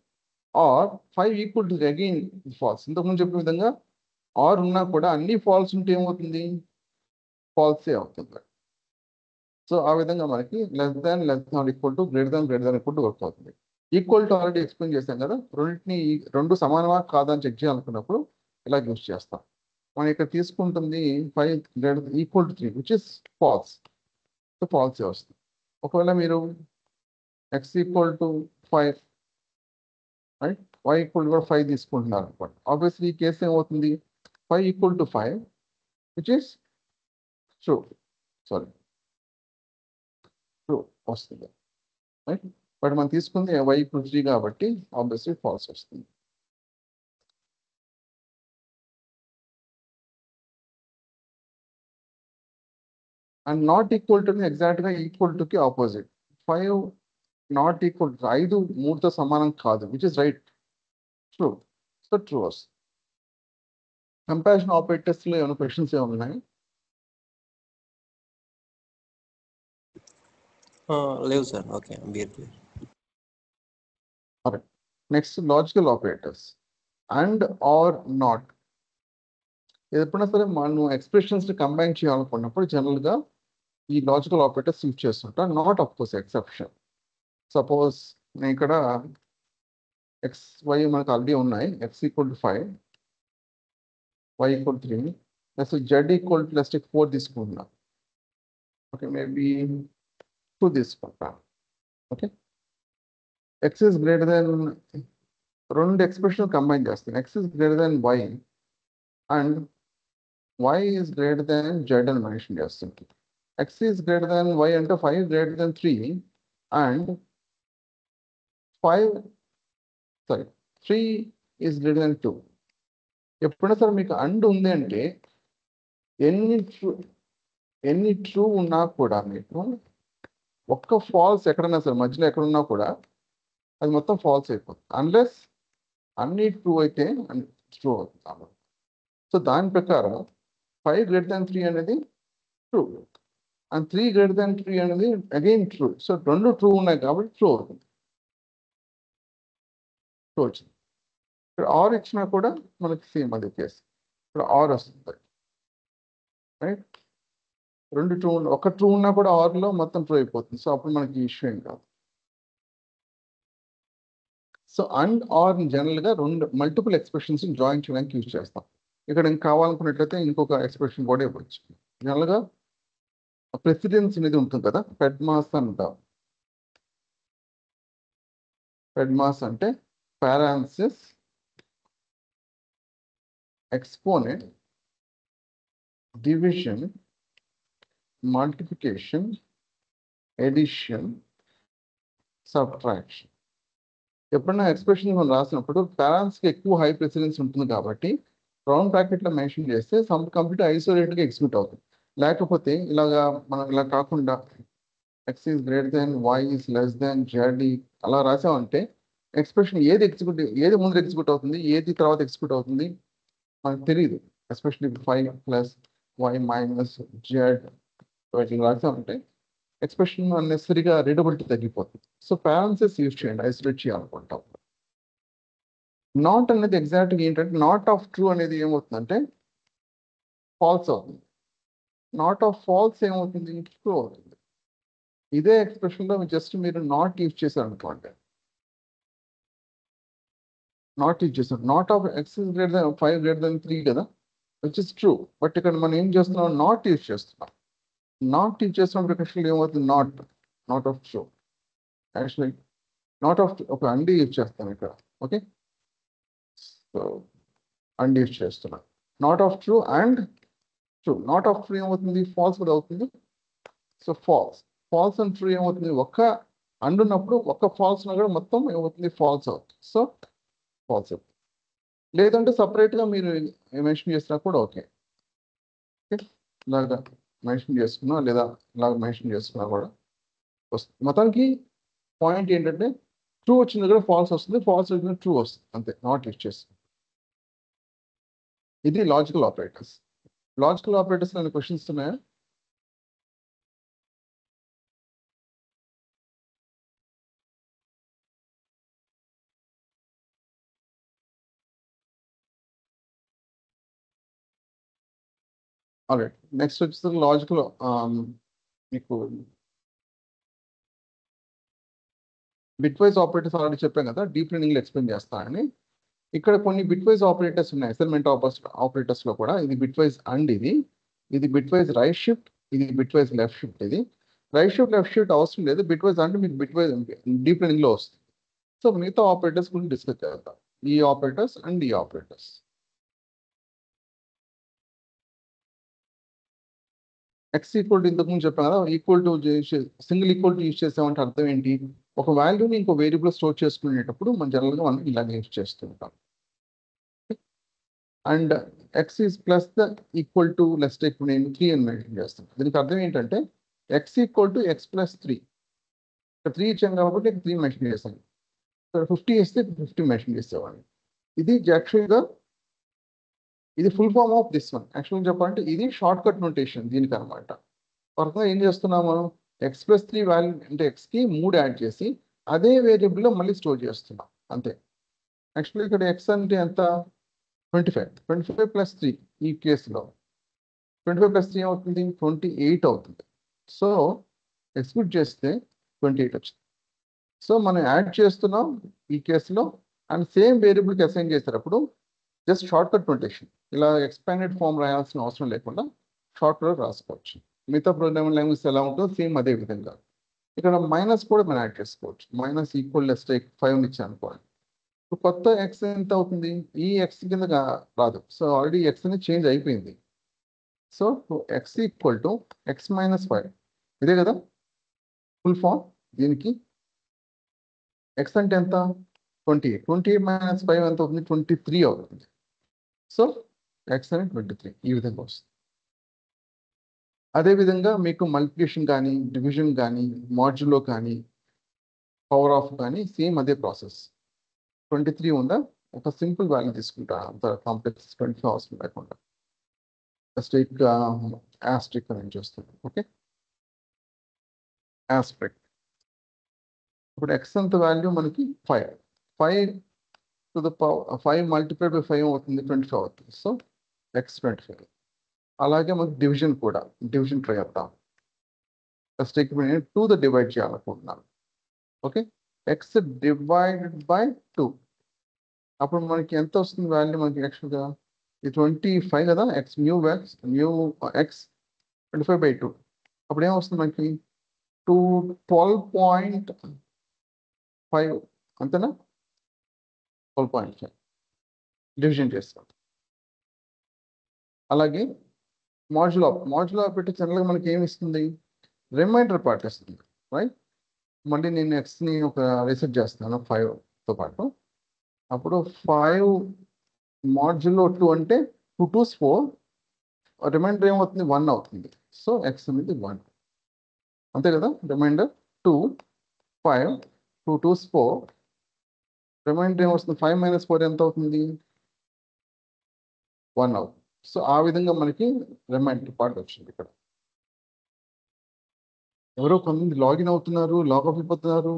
Or 5 equal to 3 again false. ఇంతకుముందు చెప్పిన విధంగా ఆర్ ఉన్నా కూడా అన్ని ఫాల్స్ ఉంటే ఏమవుతుంది, ఫాల్సే అవుతుంది. సో ఆ విధంగా మనకి less than equal to greater than equal to work అవుతుంది. ఈక్వల్ టు ఆల్రెడీ ఎక్స్ప్లెయిన్ చేశాం కదా, రెండు సమానమా కాదా అని చెక్ చేయాలనుకున్నప్పుడు ఇలా యూజ్ చేస్తాం. మనం ఇక్కడ తీసుకుంటుంది 5 greater equal to 3 which is false, so ఫాల్సే వస్తుంది. ఒకవేళ మీరు X equal to 5 right, Y equal to 5 తీసుకుంటున్నారు అనుకోండి, ఆబ్వియస్లీ ఈ కేసు ఏమవుతుంది, 5 equal to 5 which is true, true వస్తుంది, రైట్. బట్ మనం తీసుకుంది వై ఈక్వల్ 3 కాబట్టి ఆబ్వియస్లీ ఫాల్స్ వస్తుంది. అండ్ నాట్ ఈక్వల్ టు ఎగ్జాక్ట్గా ఈక్వల్ టుకి ఆపోజిట్. 5 నాట్ ఈక్వల్ టు 5 3తో సమానం కాదు, which is right, true, so true వస్తుంది. కంపారిజన్ ఆపరేటర్స్లో ఏమైనా క్వశ్చన్స్ ఏమున్నాయి? లేవు sir, okay. Next logical operators, and or not. ఎప్పుడైనా సరే మనం ఎక్స్ప్రెషన్స్ని కంబైన్ చేయాలనుకున్నప్పుడు జనరల్గా ఈ లాజికల్ ఆపరేటర్స్ యూజ్ చేస్తుంటాం. Not of course exception. Suppose నేను ఇక్కడ ఎక్స్ వై మనకు ఆల్రెడీ ఉన్నాయి, x equal to 5 y equal 3 plus z equal to plus 4 తీసుకుంటున్నాం. ఓకే, మేబీ 2 తీసుకుంటాం. Okay, x is greater than, రెండు ఎక్స్ప్రెషన్ కంబైన్ చేస్తాను, X is greater than y and y is greater than z అని mention చేస్తుంది. X is greater than y అంటే 5 greater than 3 and 3 is greater than 2. ఎప్పుడైనా సరే మీకు and ఉంది అంటే ఎన్ని ట్రూ ఉన్నా కూడా మీకు ఒక్క ఫాల్స్ ఎక్కడన్నా సరే మధ్యలో ఎక్కడున్నా కూడా అది మొత్తం ఫాల్స్ అయిపోతుంది, అన్లెస్ అన్ని ట్రూ అయితే ట్రూ అవుతుంది. సో దాని ప్రకారం 5 గ్రేటర్ దాన్ 3 అనేది ట్రూ అండ్ 3 గ్రేటర్ దాన్ 3 అనేది అగైన్ ట్రూ. సో రెండు ట్రూ ఉన్నాయి కాబట్టి ట్రూ అవుతుంది, ట్రూ వచ్చింది. ఇక్కడ ఆర్ ఇచ్చినా కూడా మనకి సేమ్ అదే కేసు, ఇక్కడ ఆర్ వస్తుంది, రైట్. రెండు ట్రూ ఒక ట్రూ ఉన్నా కూడా ఆర్లో మొత్తం ట్రూ అయిపోతుంది, సో అప్పుడు మనకి ఇష్యూ ఏం కాదు. సో అండ్ ఆర్ జనరల్గా రెండు మల్టిపుల్ ఎక్స్ప్రెషన్స్ జాయిన్ చేయడానికి యూజ్ చేస్తాం. ఇక్కడ ఇంకా కావాలనుకున్నట్లయితే ఇంకొక ఎక్స్ప్రెషన్ కూడా ఇవ్వచ్చు. జనరల్గా ప్రెసిడెన్స్ అనేది ఉంటుంది కదా, ఫెడ్ మాస్ అంటాం. ఫెడ్ మాస్ అంటే పారాన్సిస్ exponent, division, multiplication, addition, subtraction. ఎప్పుడైనా ఎక్స్ప్రెషన్ మనం రాసినప్పుడు పేరెంట్స్కి ఎక్కువ హై ప్రెసిడెన్స్ ఉంటుంది కాబట్టి రౌండ్ బ్రాకెట్లో మెన్షన్ చేస్తే కంప్లీట్ ఐసోలేటెడ్గా ఎగ్జిక్యూట్ అవుతుంది. లేకపోతే ఇలాగా మనం ఇలా కాకుండా x is greater than y is less than z అలా రాసామంటే ఎక్స్ప్రెషన్ ఏది ముందు ఎగ్జిక్యూట్ అవుతుంది, ఏది తర్వాత ఎగ్జిక్యూట్ అవుతుంది మనకు తెలియదు. ఎస్పెషల్లీ 5 + y - z ఇట్లా రాసామంటే ఎక్స్ప్రెషన్ అన్నెసరీగా రీడబిలిటీ తగ్గిపోతుంది. సో పేరెంట్సెస్ యూజ్ చేయండి ఐసోలేట్ చేయాలనుకుంటాం. నాట్ అనేది ఎగ్జాక్ట్గా ఏంటంటే నాట్ ఆఫ్ ట్రూ అనేది ఏమవుతుందంటే ఫాల్స్ అవుతుంది. నాట్ ఆఫ్ ఫాల్స్ ఏమవుతుంది, ట్రూ అవుతుంది. ఇదే ఎక్స్ప్రెషన్లో జస్ట్ మీరు నాట్ యూజ్ చేశారనుకోండి, నాట్ యూజ్ చేశారు. Not of x is greater than 5 greater than 3 కదా, విచ్ ఇస్ ట్రూ. బట్ ఇక్కడ మనం ఏం చేస్తున్నాం, నాట్ యూజ్ చేస్తున్నాం. నాట్ యూజ్ చేస్తున్నప్పుడు యాక్చువల్లీ ఏమవుతుంది, not of true. Actually not of ఒక అండి యూజ్ చేస్తాం ఇక్కడ. ఓకే, సో అండి యూజ్ చేస్తున్నాం. Not of true and true. Not of true ఏమవుతుంది, ఫాల్స్ కూడా అవుతుంది. సో ఫాల్స్ అండ్ ట్రూ ఏమవుతుంది, ఒక్క అండ్ ఉన్నప్పుడు ఒక్క ఫాల్స్ ఉన్నా కూడా మొత్తం ఏమవుతుంది, ఫాల్స్ అవుతుంది. సో ఫాల్స్ అవుతుంది. లేదంటే సపరేట్గా మీరు మెన్షన్ చేసినా కూడా ఓకే. ఓకే, ఇలాగా మెన్షన్ చేసుకున్నా లేదా ఇలాగ మెన్షన్ చేసుకున్నా కూడా వస్తుంది. మొత్తానికి పాయింట్ ఏంటంటే ట్రూ వచ్చింది కూడా ఫాల్స్ వస్తుంది, ఫాల్స్ వచ్చింది ట్రూ వస్తుంది, అంతే. నాట్ యూజ్ చేస్తుంది. ఇది లాజికల్ ఆపరేటర్స్. లాజికల్ ఆపరేటర్స్ అనే క్వశ్చన్స్ ఉన్నాయా? ఆల్రైట్, నెక్స్ట్ వచ్చేసి లాజికల్ మీకు బిట్వైజ్ ఆపరేటర్స్ ఆల్రెడీ చెప్పాం కదా, డీప్ లెర్నింగ్లో ఎక్స్ప్లెయిన్ చేస్తానని. ఇక్కడ కొన్ని బిట్వైజ్ ఆపరేటర్స్ ఉన్నాయి అసైన్మెంట్ ఆపరేటర్స్లో కూడా. ఇది బిట్వైజ్ అండ్ ఇది బిట్వైజ్ రైట్ షిఫ్ట్, ఇది బిట్వైజ్ లెఫ్ట్ షిఫ్ట్. ఇది రైట్ షిఫ్ట్ లెఫ్ట్ షిఫ్ట్ అవసరం లేదు, బిట్వైజ్ అంటే మీకు బిట్వైజ్ డీప్ లెర్నింగ్లో వస్తుంది. సో మిగతా ఆపరేటర్స్ గురించి డిస్కస్ చేద్దాం, ఈ ఆపరేటర్స్ అండ్ ఈ ఆపరేటర్స్. ఎక్స్ ఈక్వల్ టు ఇంతకుముందు చెప్పాం కదా, equal to single equal to use చేసామంటే అర్థం ఏంటి, ఒక వాల్యూని ఇంకో వేరియబుల్ స్టోర్ చేసుకునేటప్పుడు జనరల్గా మనం ఇలాగే యూజ్ చేస్తుంటాం. And X is plus the equal to less ఇప్పుడు నేను 3 అని మెన్షన్ చేస్తాను. దీనికి అర్థం ఏంటంటే X equal to X plus 3. ఇక్కడ 3 ఇచ్చాం కాబట్టి 3 మెన్షన్ చేస్తాను. ఇక్కడ 50 ఇస్తే 50 మెన్షన్ చేసేవాడిని. ఇది యాక్చువల్గా ఇది full form of this one. యాక్చువల్గా చెప్పాలంటే ఇది షార్ట్ కట్ నోటేషన్ దీనికి అనమాట. వరకు ఏం చేస్తున్నాం మనం, ఎక్స్ ప్లస్ 3 వాల్యూ అంటే ఎక్స్కి 3 యాడ్ చేసి అదే వేరియబుల్లో మళ్ళీ స్టోర్ చేస్తున్నాం, అంతే. యాక్చువల్లీ ఇక్కడ ఎక్స్ అంటే ఎంత, 25 ప్లస్ 3. ఈ కేసులో 25 ప్లస్ 3 అవుతుంది, 28 అవుతుంది. సో ఎక్స్క్యూట్ చేస్తే 28 వచ్చింది. సో మనం యాడ్ చేస్తున్నాం ఈ కేసులో, అండ్ సేమ్ వేరియబుల్కి అసైన్ చేసేటప్పుడు జస్ట్ షార్ట్ కట్ నోటేషన్, ఇలా ఎక్స్పాండెడ్ ఫామ్ రాయాల్సిన అవసరం లేకుండా షార్ట్ కట్ రాసుకోవచ్చు. మిగతా ప్రోగ్రామింగ్ లాంగ్వేజ్ ఎలా ఉంటుందో సేమ్ అదే విధంగా ఇక్కడ మైనస్ కూడా మనం యాడ్ చేసుకోవచ్చు. మైనస్ ఈక్వల్ లెస్ 5 ఇచ్చాను అనుకోండి, ఇప్పుడు కొత్త ఎక్స్ ఎంత అవుతుంది, ఈ ఎక్స్ కింద రాదు. సో ఆల్రెడీ ఎక్స్ అనేది చేంజ్ అయిపోయింది. So X equal to X minus 5, ఇదే కదా ఫుల్ ఫామ్. దీనికి ఎక్స్ అంటే ఎంత, 28 మైనస్ 5 ఎంత అవుతుంది, 23 అవుతుంది. సో ఎక్స్ అనేది 23 ఈ విధంగా వస్తుంది. అదేవిధంగా మీకు మల్టిప్లికేషన్ కానీ డివిజన్ కానీ మాడ్యులో కానీ పవర్ ఆఫ్ కానీ సేమ్ అదే ప్రాసెస్. 23 ఉందా, ఒక సింపుల్ వాల్యూ తీసుకుంటా, అంత కాంప్లెక్స్ 25 అవసరం లేకుండా ఆస్ట్రిక్ అని చూస్తుంది. Okay, Austric. ఇప్పుడు ఎక్స్ అంత వాల్యూ మనకి 5 to the power 5 multiplied by 5 అవుతుంది, 25 అవుతుంది. So X 25. అలాగే మనకి డివిజన్ కూడా, డివిజన్ ట్రై చేద్దాం. ఫస్ట్ నేను 2తో డివైడ్ చేయాలనుకుంటున్నాను. ఓకే, ఎక్స్ డివైడెడ్ బై 2, అప్పుడు మనకి ఎంత వస్తుంది వాల్యూ, మనకి యాక్చువల్గా ఇది 25 కదా, ఎక్స్ న్యూ ఎక్స్ 25/2. అప్పుడు ఏమొస్తుంది మనకి 12.5 అంతేనా, 12.5 డివిజన్ చేస్తాం. అలాగే మాడ్యులో పెట్టి జనరల్గా మనకి ఏమి ఇస్తుంది, రిమైండర్ పార్ట్ ఇస్తుంది, రైట్. మళ్ళీ నేను ఎక్స్ని ఒక రీసెట్ చేస్తాను 5తో పాటు. అప్పుడు 5 మాడ్యులో 2 అంటే 2 2s 4, రిమైండర్ ఏమవుతుంది 1 అవుతుంది. సో ఎక్స్ అనేది 1, అంతే కదా. రిమైండర్ 2 5 2 2s 4, రిమైండర్ ఏమొస్తుంది 5 - 4 ఎంత అవుతుంది 1 అవుతుంది. సో ఆ విధంగా మనకి రిమైండర్ పార్ట్ వచ్చింది ఇక్కడ. ఎవరో కొంతమంది లాగిన్ అవుతున్నారు, లాగౌట్ అయిపోతున్నారు.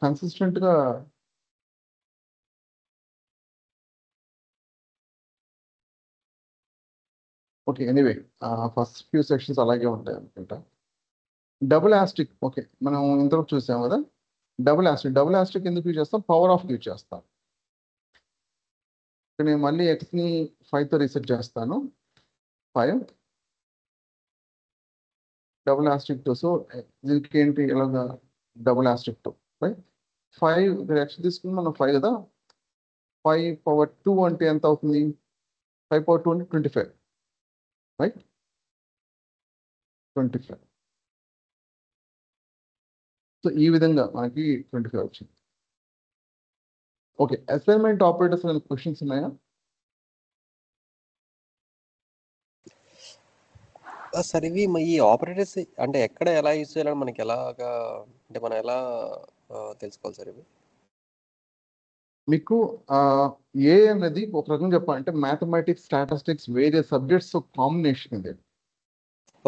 కన్సిస్టెంట్గా okay. Anyway first few sections అలాగే ఉంటాయి అనుకుంటా. డబుల్ ఆస్ట్రిక్ ఓకే, మనం ఇంతవరకు చూసాం కదా. డబుల్ ఆస్ట్రిక్ ఎందుకు యూజ్ చేస్తాం, పవర్ ఆఫ్ యూజ్ చేస్తాం. ఇక్కడ నేను మళ్ళీ ఎక్స్ని 5తో రీసెట్ చేస్తాను. 5 డబుల్ ఆస్ట్రిక్ 2. సో దీనికి ఏంటి ఇలాగా డబుల్ ఆస్ట్రిక్ 2, రైట్. 5 ఇక్కడ ఎక్స్ తీసుకుని మనం 5 కదా. 5 పవర్ 2 అంటే ఎంత అవుతుంది, 5 పవర్ 2 అంటే 25, రైట్. 25. సో ఈ విధంగా మనకి 25 వచ్చింది. ఓకే, అసైన్మెంట్ ఆపరేటర్స్ అనే క్వశ్చన్స్ ఉన్నాయా? సార్ ఇవి ఈ ఆపరేటర్స్ అంటే ఎక్కడ ఎలా యూజ్ చేయాలని మనకి ఎలాగా, అంటే మనం ఎలా తెలుసుకోవాలి సార్ ఇవి? మీకు ఏ అనేది ఒక రకంగా చెప్పాలంటే మ్యాథమెటిక్స్, స్టాటిస్టిక్స్, వేరే సబ్జెక్ట్స్ కాంబినేషన్ ఇది.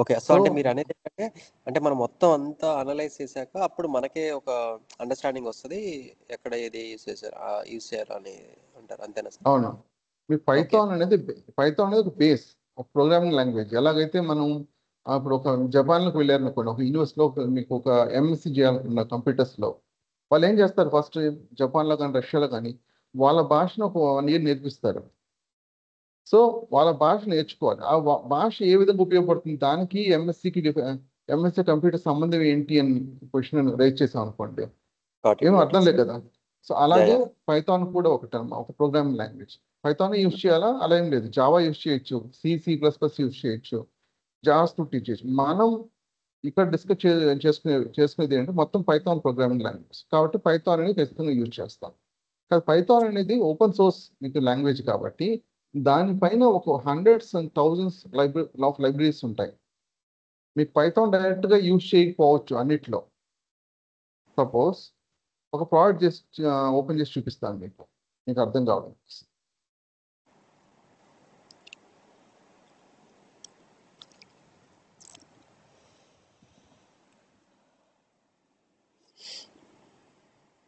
ఓకే. సో అంటే మీరు అనేది ఏంటంటే, అంటే మనం మొత్తం అంతా అనలైజ్ చేశాక అప్పుడు మనకే ఒక అండర్స్టాండింగ్ వస్తుంది ఎక్కడ ఏది యూజ్ చేయాలని అంటారు, అంతేనా సార్? అవును. మీకు పైథాన్ అనేది ఒక బేస్, ఒక ప్రోగ్రామింగ్ లాంగ్వేజ్. ఎలాగైతే మనం ఇప్పుడు ఒక జపాన్లోకి వెళ్ళారు అనుకోండి, ఒక యూనివర్సిటీలో మీకు ఒక ఎంఎస్సీ చేయాలనుకున్న కంప్యూటర్స్లో, వాళ్ళు ఏం చేస్తారు, ఫస్ట్ జపాన్లో కానీ రష్యాలో కానీ వాళ్ళ భాషను ఒక 1 year నేర్పిస్తారు. సో వాళ్ళ భాష నేర్చుకోవాలి. ఆ భాష ఏ విధంగా ఉపయోగపడుతుంది దానికి ఎంఎస్సీ కంప్యూటర్ సంబంధం ఏంటి అని క్వశ్చన్ రైజ్ చేసాం అనుకోండి, ఏమో అర్థం లేదు కదా. సో అలాగే పైథాన్ కూడా ఒక ప్రోగ్రామింగ్ లాంగ్వేజ్. పైథాన్ యూజ్ చేయాలా అలా ఏం లేదు, జావా యూజ్ చేయొచ్చు, C++ యూజ్ చేయొచ్చు, జావా స్క్రిప్ట్ యూజ్ చేయొచ్చు. మనం ఇక్కడ డిస్కస్ చేసుకునేది ఏంటంటే మొత్తం పైథాన్ ప్రోగ్రామింగ్ లాంగ్వేజ్ కాబట్టి పైథాన్ అనేది ఖచ్చితంగా యూజ్ చేస్తాం. కానీ పైథాన్ అనేది ఓపెన్ సోర్స్ మీకు లాంగ్వేజ్ కాబట్టి దానిపైన ఒక హండ్రెడ్స్ అండ్ థౌజండ్స్ లైబ్రరీస్ ఉంటాయి. మీకు పైథాన్ డైరెక్ట్గా యూజ్ చేయకపోవచ్చు అన్నిట్లో. సపోజ్ ఒక ప్రోడక్ట్ చేసి ఓపెన్ చేసి చూపిస్తాను మీకు అర్థం కావాలి.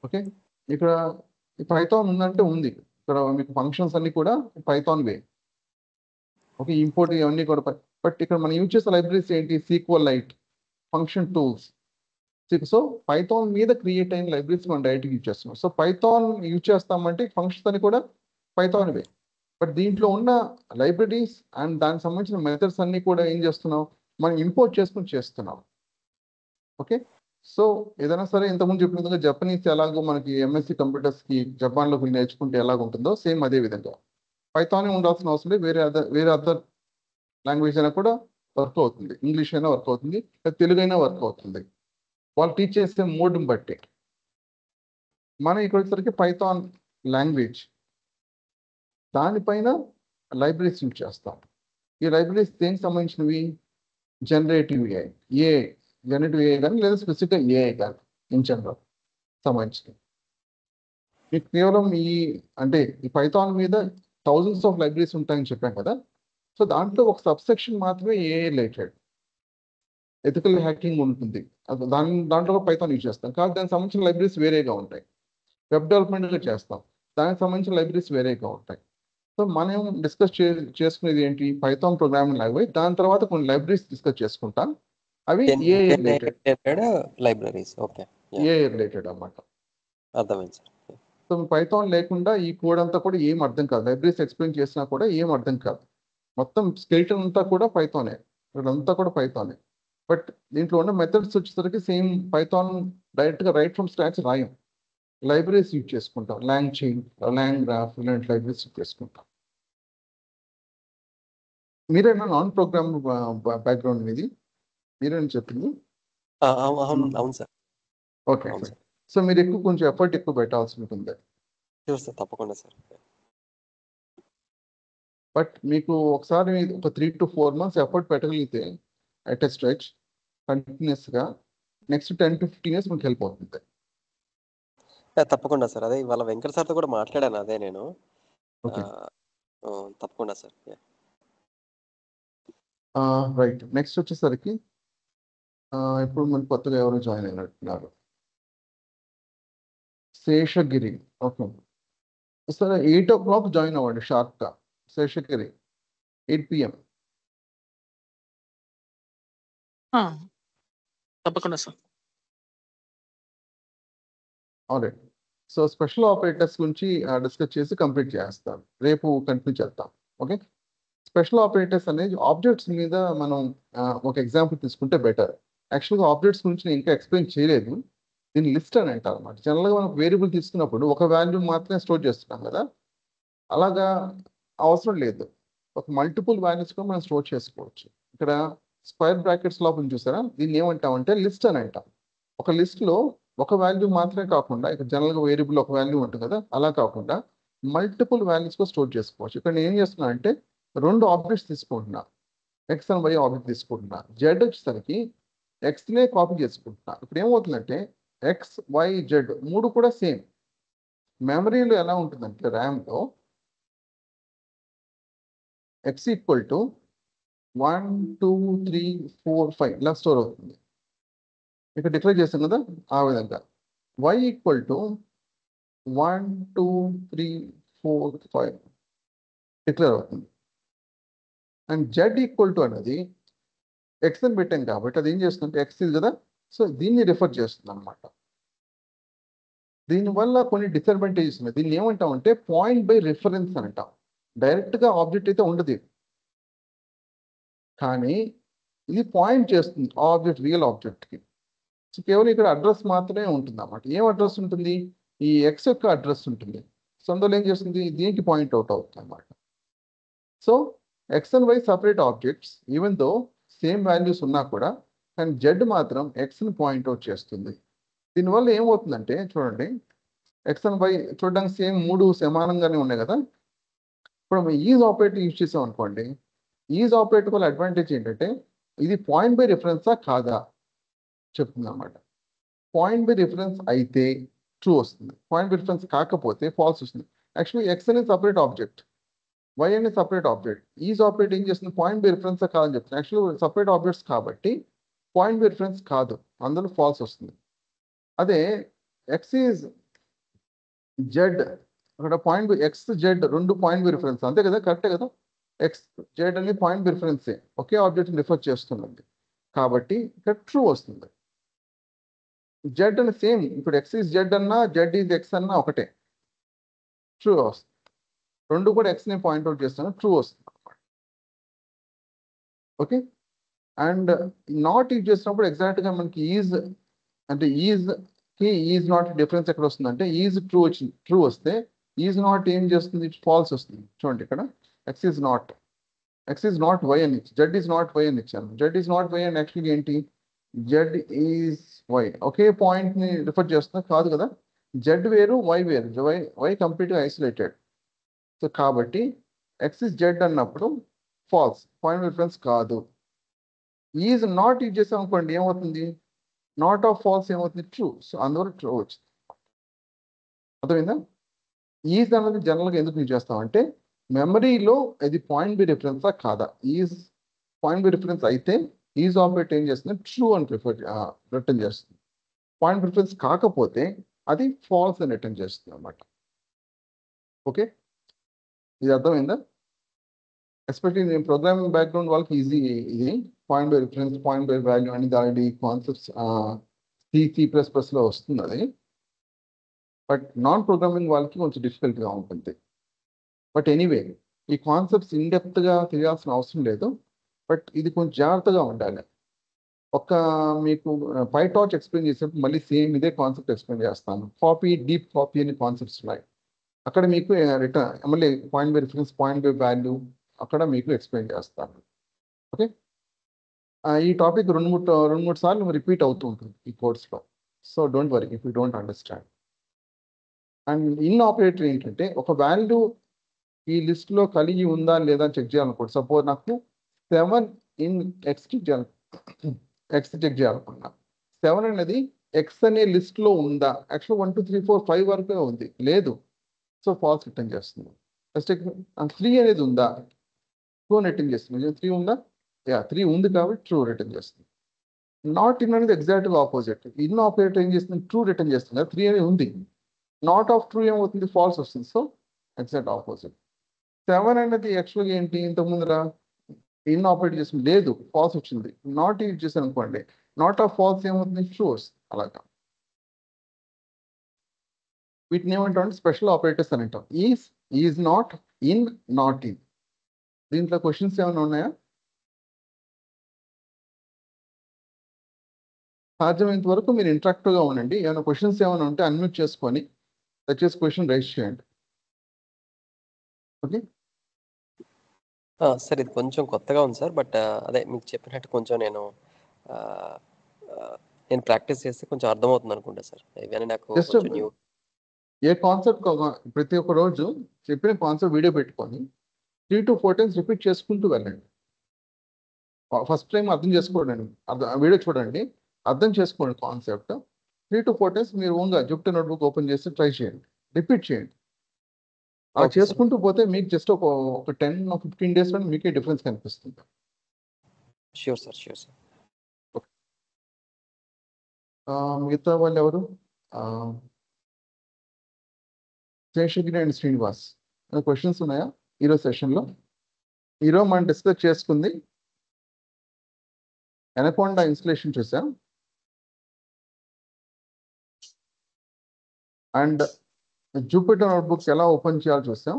ఓకే, ఇక్కడ పైథాన్ ఉందంటే ఉంది. ఇక్కడ మీకు ఫంక్షన్స్ అన్ని కూడా పైథాన్ వే. ఓకే, ఇంపోర్ట్ ఇవన్నీ కూడా బట్ ఇక్కడ మనం యూజ్ చేసే లైబ్రరీస్ ఏంటి, SQLite, function tools. So Python మీద క్రియేట్ అయిన లైబ్రరీస్ మనం డైరెక్ట్గా యూజ్ చేస్తున్నాం. సో పైథాన్ యూజ్ చేస్తామంటే ఫంక్షన్స్ అని కూడా పైథాన్ వే. బట్ దీంట్లో ఉన్న లైబ్రరీస్ అండ్ దానికి సంబంధించిన మెథడ్స్ అన్ని కూడా ఏం చేస్తున్నాం, మనం ఇంపోర్ట్ చేసుకుని చేస్తున్నాం. ఓకే, సో ఏదైనా సరే ఇంతకుముందు చెప్పిన విధంగా జపనీస్ ఎలాగో మనకి ఎంఎస్సీ కంప్యూటర్స్కి జపాన్లోకి నేర్చుకుంటే ఎలాగ ఉంటుందో సేమ్ అదే విధంగా పైథాన్ ఉండాల్సిన అవసరం లేదు. వేరే అదర్ లాంగ్వేజ్ అయినా కూడా వర్క్ అవుతుంది, ఇంగ్లీష్ అయినా వర్క్ అవుతుంది, తెలుగు అయినా వర్క్ అవుతుంది, వాళ్ళు టీచ్ చేసే మోడ్ని బట్టి. మనం ఇక్కడ వచ్చేసరికి పైథాన్ లాంగ్వేజ్ దానిపైన లైబ్రరీస్ యూజ్ చేస్తాం. ఈ లైబ్రరీస్ దేనికి సంబంధించినవి, జనరేటివ్ ఏఐ కానీ లేదా స్పెసిఫిక్గా ఏఐ కానీ ఇన్ జనరల్ సంబంధించినవి. మీకు కేవలం ఈ పైథాన్ మీద థౌజండ్స్ ఆఫ్ లైబ్రరీస్ ఉంటాయని చెప్పాం కదా. సో దాంట్లో ఒక సబ్సెక్షన్ మాత్రమే ఏఐ రిలేటెడ్, ఎథికల్ హ్యాకింగ్ ఉంటుంది, దాంట్లో పైథాన్ యూజ్ చేస్తాం. కాబట్టి దానికి సంబంధించిన లైబ్రరీస్ వేరేగా ఉంటాయి. వెబ్ డెవలప్మెంట్గా చేస్తాం, దానికి సంబంధించిన లైబ్రరీస్ వేరేగా ఉంటాయి. సో మనం డిస్కస్ చేసుకునేది ఏంటి, పైథాన్ ప్రోగ్రామింగ్ లాంగ్వేజ్. దాని తర్వాత కొన్ని లైబ్రరీస్ డిస్కస్ చేసుకుంటాం, అవి AI related libraries. Okay, AI related అన్నమాట. అర్థమైంది సార్. సో పైథాన్ లేకుండా ఈ కోడ్ అంతా కూడా ఏం అర్థం కాదు, లైబ్రరీస్ ఎక్స్ప్లెయిన్ చేసినా కూడా ఏం అర్థం కాదు. మొత్తం స్కెలిటన్ అంతా కూడా పైథానే, ఇదంతా కూడా పైథానే. బట్ దీంట్లో ఉన్న మెథడ్స్ వచ్చేసరికి సేమ్ పైథాన్ డైరెక్ట్గా రైట్ ఫ్రమ్ స్క్రాచ్ రాయం. లైబ్రరీస్ యూజ్ చేసుకుంటాం, లాంగ్ చైన్, లాంగ్ గ్రాఫ్ ఇలాంటి లైబ్రరీస్ యూజ్ చేసుకుంటాం. మీరేనా నాన్ ప్రోగ్రామ్ బ్యాక్గ్రౌండ్ మీది? మీరేనా చెప్పింది? అవును సార్. ఓకే అవును ఫైన్. సార్. సో మీరు కొంచెం ఎఫర్ట్ ఎక్కువ పెట్టాల్సి ఉంటుంది. షూర్ సార్, తప్పకుండా సార్. బట్ మీకు ఒకసారి ఒక 3 to 4 months ఎఫర్ట్ పెట్టగలిగితే అట్ ఎ స్ట్రెచ్ కంటిన్యూస్గా నెక్స్ట్ 10 to 15 years మీకు హెల్ప్ అవుతుంది. తప్పకుండా సార్. అదే ఇవాళ వెంకట సార్తో కూడా మాట్లాడాను అదే నేను. ఓకే తప్పకుండా సార్. రైట్. నెక్స్ట్ వచ్చేసరికి ఇప్పుడు మనకు కొత్తగా ఎవరు జాయిన్ అయినట్టున్నారు, శేషగిరి. ఓకే సరే, 8 o'clock జాయిన్ అవ్వండి షార్ప్గా. శేషగిరి 8 PM. తప్పకుండా sir. Alright. So special operators గురించి డిస్కస్ చేసి కంప్లీట్ చేస్తాం, రేపు కంటిన్యూ చేద్దాం. ఓకే, స్పెషల్ ఆపరేటర్స్ అనేది ఆబ్జెక్ట్స్ మీద మనం ఒక ఎగ్జాంపుల్ తీసుకుంటే బెటర్. యాక్చువల్గా ఆబ్జెక్ట్స్ గురించి నేను ఇంకా ఎక్స్ప్లెయిన్ చేయలేదు. దీన్ని లిస్ట్ అని అంటారు అనమాట. జనరల్గా మనం వేరియబుల్ తీసుకున్నప్పుడు ఒక వాల్యూ మాత్రమే స్టోర్ చేస్తున్నాం కదా, అలాగా అవసరం లేదు. ఒక మల్టిపుల్ వాల్యూస్ కూడా మనం స్టోర్ చేసుకోవచ్చు. ఇక్కడ స్క్వేర్ బ్రాకెట్స్ లోపల చూసారా, దీన్ని ఏమంటామంటే లిస్ట్ అని అంటాం. ఒక లిస్ట్లో ఒక వాల్యూ మాత్రమే కాకుండా, ఇక్కడ జనరల్గా వేరియబుల్ ఒక వాల్యూ ఉంటుంది కదా, అలా కాకుండా మల్టిపుల్ వాల్యూస్ కూడా స్టోర్ చేసుకోవచ్చు. ఇక్కడ నేను ఏం చేస్తున్నా అంటే 2 ఆబ్జెక్ట్స్ తీసుకుంటున్నా, ఎక్స్ అండ్ వై ఆబ్జెక్ట్ తీసుకుంటున్నా. జెడ్ వచ్చేసరికి ఎక్స్నే కాపీ చేసుకుంటున్నా. ఇప్పుడు ఏమవుతుందంటే ఎక్స్, వై, జెడ్ 3 కూడా సేమ్. మెమరీలో ఎలా ఉంటుందంటే ర్యామ్లో ఎక్స్ ఈక్వల్ టు 1 2 3 4 5 ఇలా స్టోర్ అవుతుంది. ఇక్కడ డిక్లేర్ చేస్తాం కదా ఆ విధంగా. వై ఈక్వల్ టు 1 2 3 4 5 డిక్లేర్ అవుతుంది. అండ్ జెడ్ ఈక్వల్ టు అనేది ఎక్స్ అని పెట్టాం కాబట్టి అది ఏం చేస్తుందంటే ఎక్స్ ఇది కదా, సో దీన్ని రిఫర్ చేస్తుంది అనమాట. దీనివల్ల కొన్ని డిసడ్వాంటేజెస్ ఉన్నాయి. దీన్ని ఏమంటామంటే పాయింట్ బై రిఫరెన్స్ అని అంటాం. డైరెక్ట్గా ఆబ్జెక్ట్ అయితే ఉండదు, కానీ ఇది పాయింట్ చేస్తుంది ఆబ్జెక్ట్, రియల్ ఆబ్జెక్ట్కి. సో కేవలం ఇక్కడ అడ్రస్ మాత్రమే ఉంటుంది అన్నమాట. ఏం అడ్రస్ ఉంటుంది? ఈ ఎక్స్ యొక్క అడ్రస్ ఉంటుంది. సో అందులో ఏం చేస్తుంది, దీనికి పాయింట్ అవుట్ అవుతుంది అన్నమాట. So x and y separate objects, even though same values ఉన్నా కూడా, కానీ జెడ్ మాత్రం ఎక్స్ని పాయింట్ అవుట్ చేస్తుంది. దీనివల్ల ఏమవుతుందంటే చూడండి, ఎక్స్ అండ్ వై చూడడానికి సేమ్ 3 సమానంగానే ఉన్నాయి కదా. ఇప్పుడు మనం ఈజ్ ఆపరేటర్ యూజ్ చేసాం అనుకోండి, ఈజ్ ఆపరేటర్ వల్ల అడ్వాంటేజ్ ఏంటంటే ఇది పాయింట్ బై రిఫరెన్సా కాదా చెప్తుంది అన్నమాట. పాయింట్ బై రిఫరెన్స్ అయితే ట్రూ వస్తుంది, పాయింట్ బై రిఫరెన్స్ కాకపోతే ఫాల్స్ వస్తుంది. యాక్చువల్లీ ఎక్స్ అనేది సపరేట్ ఆబ్జెక్ట్, వై అనేది సపరేట్ ఆబ్జెక్ట్. ఈజ్ ఆపరేట్ ఏం చేస్తుంది, పాయింట్ బై రిఫరెన్సా కాదని చెప్తుంది. యాక్చువల్లీ సపరేట్ ఆబ్జెక్ట్స్ కాబట్టి పాయింట్ బై రిఫరెన్స్ కాదు, అందులో ఫాల్స్ వస్తుంది. అదే ఎక్స్ ఈజ్ జెడ్, అక్కడ point by X Z 2 point by reference, అంతే కదా, కరెక్టే కదా. ఎక్స్ జెడ్ అనేది పాయింట్ బై రిఫరెన్సే, ఒకే ఆబ్జెక్ట్ని రిఫర్ చేస్తుంది కాబట్టి ఇక్కడ ట్రూ వస్తుంది. జెడ్ అని సేమ్, ఇప్పుడు ఎక్స్ ఈజ్ జెడ్ అన్నా జెడ్ ఈజ్ ఎక్స్ అన్నా ఒకటే, ట్రూ వస్తుంది. 2 కూడా ఎక్స్ని పాయింట్అవుట్ చేస్తాను, ట్రూ వస్తుంది. ఓకే, అండ్ నాట్ యూజ్ చేసినప్పుడు ఎగ్జాక్ట్గా మనకి ఈజ్ అంటే ఈజ్కి ఈజ్ నాట్ డిఫరెన్స్ ఎక్కడ వస్తుంది అంటే ఈజ్ ట్రూ వచ్చింది, ట్రూ వస్తే ఈజ్ నాట్ ఏం చేస్తుంది, ఫాల్స్ వస్తుంది. చూడండి ఇక్కడ ఎక్స్ ఈజ్ నాట్ వై అని ఇచ్చి, జెడ్ ఈజ్ నాట్ వై అని ఇచ్చాను. జెడ్ ఈజ్ నాట్ వై అని యాక్చువల్గా ఏంటి, జెడ్ ఈజ్ వై, ఒకే పాయింట్ని రిఫర్ చేస్తున్నా కాదు కదా. జెడ్ వేరు, వై వేరు, వై కంప్లీట్గా ఐసోలేటెడ్. సో కాబట్టి ఎక్స్ ఈజ్ జెడ్ అన్నప్పుడు ఫాల్స్, పాయింట్ రిఫరెన్స్ కాదు. ఈజ్ నాట్ యూజ్ చేసాం అనుకోండి ఏమవుతుంది, నాట్ ఆఫ్ ఫాల్స్ ఏమవుతుంది, ట్రూ. సో అందువల్ల ట్రూ వచ్చింది. అర్థమైందా? ఈజ్ అనేది జనరల్గా ఎందుకు యూజ్ చేస్తామంటే మెమరీలో ఇది పాయింట్ బై రిఫరెన్సా కాదా. ఈజ్ పాయింట్ బై రిఫరెన్స్ అయితే ఈజ్ ఆపరేట్ ఏం చేస్తుంది, ట్రూ అని రిటర్న్ చేస్తుంది. పాయింట్ బై రిఫరెన్స్ కాకపోతే అది ఫాల్స్ అని రిటర్న్ చేస్తుంది అన్నమాట. ఓకే, ఇది అర్థమైందా? ఎస్పెషల్లీ నేను ప్రోగ్రామింగ్ బ్యాక్గ్రౌండ్ వాళ్ళకి ఈజీ ఇది. Point by reference, point by value అనేది ఆల్రెడీ కాన్సెప్ట్స్ C++లో వస్తుంది అది. బట్ నాన్ ప్రోగ్రామింగ్ వాళ్ళకి కొంచెం డిఫికల్ట్గా ఉంటుంది. బట్ ఎనీవే ఈ కాన్సెప్ట్స్ ఇన్డెప్త్గా తెలియాల్సిన అవసరం లేదు, బట్ ఇది కొంచెం జాగ్రత్తగా ఉండాలి. ఒక మీకు పైటార్చ్ ఎక్స్ప్లెయిన్ చేసేటప్పుడు మళ్ళీ సేమ్ ఇదే కాన్సెప్ట్ ఎక్స్ప్లెయిన్ చేస్తాను. కాపీ, డీప్ కాపీ అనే కాన్సెప్ట్స్ ఉన్నాయి. అక్కడ మీకు రిటర్న్ మళ్ళీ point by reference, point by value అక్కడ మీకు ఎక్స్ప్లెయిన్ చేస్తాను. ఓకే, ఈ టాపిక్ రెండు మూడు సార్లు రిపీట్ అవుతూ ఉంటుంది ఈ కోర్స్లో. So don't worry if you don't understand. And in operator ఏంటంటే ఒక వాల్యూ ఈ లిస్ట్లో కలిగి ఉందా లేదా చెక్ చేయాలనుకోండి. సపోజ్ నాకు 7 ఇన్ ఎక్స్ చెక్ చేయాలి, ఎక్స్ చెక్ చేయాలనుకున్నా. 7 అనేది ఎక్స్ అనే లిస్ట్లో ఉందా? యాక్చువల్ 1 2 3 4 5 వరకే ఉంది, లేదు. సో ఫాల్స్ రిటర్న్ చేస్తుంది. నెక్స్ట్ 3 అనేది ఉందా? ట్రూ రిటర్న్ చేస్తుంది. 3 ఉందా? 3 ఉంది కాబట్టి ట్రూ రిటర్న్ చేస్తుంది. నాట్ ఇన్ అనేది ఎగ్జాక్ట్గా ఆపోజిట్. ఇన్ ఆపరేటర్ ఏం చేస్తుంది? ట్రూ రిటర్న్ చేస్తుంది. 3 అనేది ఉంది. నాట్ ఆఫ్ ట్రూ ఏమవుతుంది? ఫాల్స్ వస్తుంది. So exact opposite. 7 అనేది యాక్చువల్గా ఏంటి? ఇంతకు ముందర ఇన్ ఆపరేట్ చేస్తుంది, లేదు, ఫాల్స్ వచ్చింది. నాట్ యూజ్ చేశాను అనుకోండి, నాట్ ఆఫ్ ఫాల్స్ ఏమవుతుంది? ట్రూస్. అలాగా వీటిని ఏమంటాం? స్పెషల్ ఆపరేటర్స్ అని అంటాం. Is not, in, not in. దీంట్లో క్వశ్చన్స్ ఏమైనా ఉన్నాయా? సాధ్యమైనంత వరకు మీరు ఇంటరాక్టివ్గా ఉండండి. ఏమైనా క్వశ్చన్స్ ఏమైనా ఉంటే అన్మ్యూట్ చేసుకొని దయచేసి క్వశ్చన్ రైజ్ చేయండి. ఓకే సార్ ఇది కొంచెం కొత్తగా ఉంది సార్. బట్ అదే మీకు చెప్పినట్టు కొంచెం నేను ప్రాక్టీస్ చేస్తే కొంచెం అర్థమవుతుంది అనుకుంటా సార్. ఇవన్నీ నాకు జస్ట్ కొంచెం న్యూ. ఏ కాన్సెప్ట్ ప్రతి ఒక్క రోజు చెప్పిన కాన్సెప్ట్ వీడియో పెట్టుకొని 3 to 4 times రిపీట్ చేసుకుంటూ వెళ్ళండి. ఫస్ట్ టైం అర్థం చేసుకోండి, వీడియో చూడండి, అర్థం చేసుకోండి కాన్సెప్ట్. 3 to 4 times మీరు ఓన్గా జూపిటర్ నోట్బుక్ ఓపెన్ చేసి ట్రై చేయండి, రిపీట్ చేయండి. అలా ఓకే సార్. చేసుకుంటూ పోతే మీకు జస్ట్ ఒక 10 or 15 days లో మీకే డిఫరెన్స్ కనిపిస్తుంది. Sure sir, sure sir. మిగతా వాళ్ళు ఎవరు? శేషగిరి అండ్ శ్రీనివాస్, క్వశ్చన్స్ ఉన్నాయా ఈరోజు సెషన్లో? ఈరోజు మనం డిస్కస్ చేసుకుంది ఎనకొండ ఇన్స్టలేషన్ చూసాం, అండ్ జూపిటర్ నోట్బుక్ ఎలా ఓపెన్ చేయాలో చూసాం,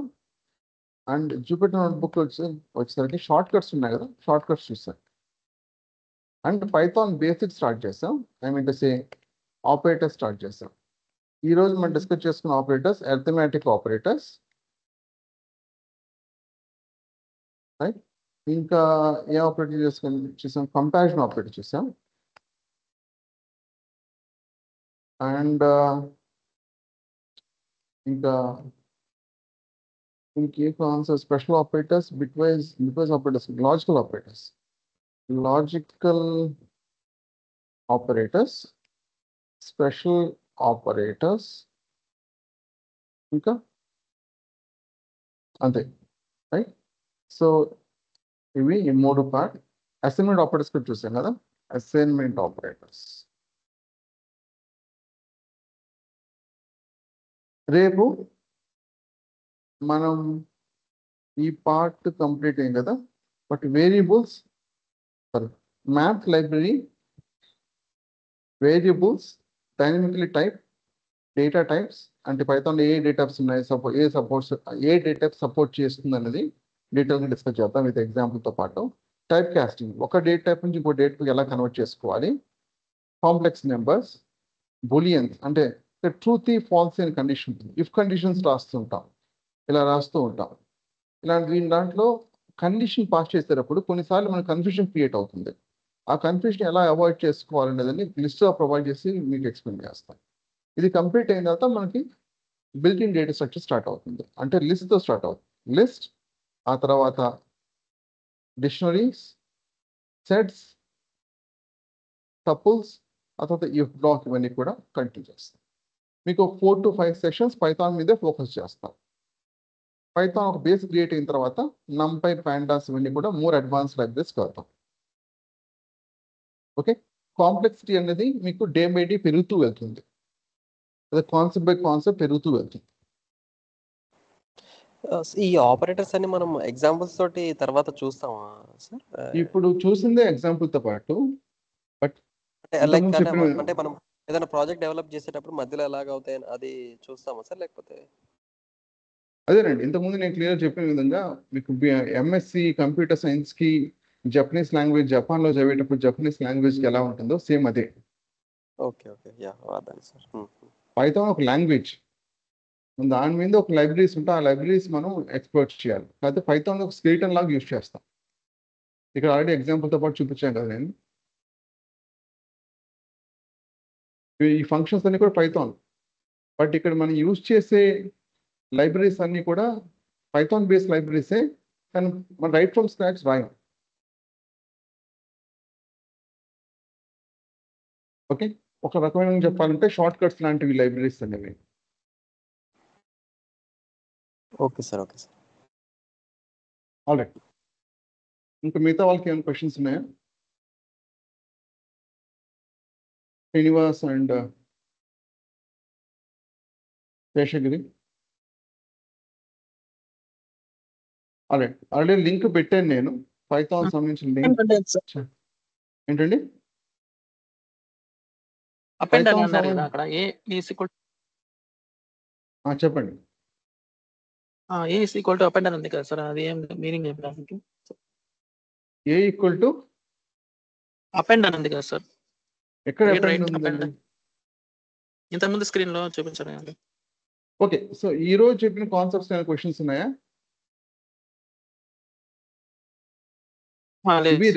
అండ్ జూపిటర్ నోట్బుక్ వచ్చేసరికి షార్ట్ కట్స్ ఉన్నాయి కదా, షార్ట్ కట్స్ చూసాం, అండ్ పైథాన్ బేసిక్ స్టార్ట్ చేసాం. I mean to say operator start చేసాం. ఈరోజు మనం డిస్కస్ చేసుకున్న ఆపరేటర్స్ అర్థమెటిక్ ఆపరేటర్స్, రైట్. ఇంకా ఏ ఆపరేటర్ చూసాం? కంపారిజన్ ఆపరేటర్ చూసాం, అండ్ ఇంకా ఇంకే answer special operators, bitwise operators, logical operators, special operators, ఇంకా అంతే, రైట్. సో ఇవి ఈ 3 పార్ట్. అసైన్మెంట్ ఆపరేటర్స్ కూడా చూసాం కదా, అసైన్మెంట్ ఆపరేటర్స్. రేపు మనం ఈ పార్ట్ కంప్లీట్ అయింది కదా, but variables, math library variables, dynamically type, data types అంటే పైథాన్ ఏ డేటా టైప్స్ ఉన్నాయి, ఏ డేటా టైప్ సపోర్ట్ చేస్తుంది అన్నది డీటెయిల్గా డిస్కస్ చేద్దాం విత్ ఎగ్జాంపుల్తో పాటు. టైప్ కాస్టింగ్, ఒక డేట్ టైప్ నుంచి ఇంకో డేట్ ఎలా కన్వర్ట్ చేసుకోవాలి, కాంప్లెక్స్ నెంబర్స్, బులియన్స్ అంటే ట్రూత్ ఫాల్స్ అనే కండిషన్ ఉంటుంది, ఇఫ్ కండిషన్స్ ఇలా రాస్తూ ఉంటాం. ఇలాంటి దాంట్లో కండిషన్ పాస్ చేసేటప్పుడు కొన్నిసార్లు మనకు కన్ఫ్యూజన్ క్రియేట్ అవుతుంది. ఆ కన్ఫ్యూజన్ ఎలా అవాయిడ్ చేసుకోవాలనేదని లిస్ట్గా ప్రొవైడ్ చేసి మీకు ఎక్స్ప్లెయిన్ చేస్తాం. ఇది కంప్లీట్ అయిన తర్వాత మనకి built in data structure start అవుతుంది. అంటే లిస్ట్తో స్టార్ట్ అవుతుంది. లిస్ట్, ఆ తర్వాత డిక్షనరీస్, సెట్స్, టపుల్స్, ఆ తర్వాత ఇఫ్ బ్లాక్, ఇవన్నీ కూడా కంటిన్యూ చేస్తాం. మీకు 4 to 5 సెషన్స్ పైథాన్ మీదే ఫోకస్ చేస్తాం. పైథాన్ ఒక బేస్ క్రియేట్ అయిన తర్వాత NumPy, Pandas ఇవన్నీ కూడా మోర్ అడ్వాన్స్డ్ లైబ్రరీస్ కడతాం. ఓకే, కాంప్లెక్సిటీ అనేది మీకు డే బై డే పెరుగుతూ వెళ్తుంది, అదే కాన్సెప్ట్ బై కాన్సెప్ట్ పెరుగుతూ వెళ్తుంది. ఈ ఆపరేటర్స్ అన్ని మనం ఎగ్జాంపుల్స్ తోటి తర్వాత చూస్తామా సార్? ఇప్పుడు చూసిందే ఎగ్జాంపుల్తో పాటు, బట్ లైక్ అంటే మనం ఏదైనా ప్రాజెక్ట్ డెవలప్ చేసేటప్పుడు మధ్యలో ఎలాగ అవుతాయి అది చూస్తామా సార్? లేకపోతే అదేనండి, ఇంతకుముందు నేను క్లియర్ చెప్పిన విధంగా మీకు MSc కంప్యూటర్ సైన్స్కి జపనీస్ లాంగ్వేజ్ జపాన్లో చదివేటప్పుడు జపనీస్ లాంగ్వేజ్కి ఎలా ఉంటుందో సేమ్ అదే. ఓకే ఓకే యా అర్థం సార్. పైథాన్ ఒక లాంగ్వేజ్, దాని మీద ఒక లైబ్రరీస్ ఉంటే ఆ లైబ్రరీస్ మనం ఎక్స్ప్లోర్ చేయాలి. కాకపోతే పైథాన్ ఒక స్కెలిటన్ లాగా యూజ్ చేస్తాం. ఇక్కడ ఆల్రెడీ ఎగ్జాంపుల్తో పాటు చూపించాను కదా నేను. ఈ ఫంక్షన్స్ అన్ని కూడా పైథాన్, బట్ ఇక్కడ మనం యూజ్ చేసే లైబ్రరీస్ అన్నీ కూడా పైథాన్ బేస్డ్ లైబ్రరీసే, కానీ మనం రైట్ ఫ్రమ్ స్క్రాచ్ రాయం. ఓకే, ఒక రకమైన చెప్పాలంటే షార్ట్ కట్స్ లాంటివి లైబ్రరీస్ అనేవి. Okay sir okay sir. Alright, ఇంకా మిగతా వాళ్ళకి ఏమైనా క్వశ్చన్స్ ఉన్నాయా? Srinivas and Seshagiri. Already link పెట్టాను నేను, పైథాన్ సంబంధించిన లింక్. ఏంటండి? చెప్పండి. A is equal to up and down ఉంది కదా సార్, అది ఏం మీనింగ్ ఏం దానికి? A equal to up and down ఉంది కదా సార్, ఎక్కడ ఇంతకుముందు స్క్రీన్ లో చూపించారు. ఓకే, సో ఈ రోజు చెప్పిన కాన్సెప్ట్స్ ఏమైనా క్వశ్చన్స్ ఉన్నాయా? ఇవి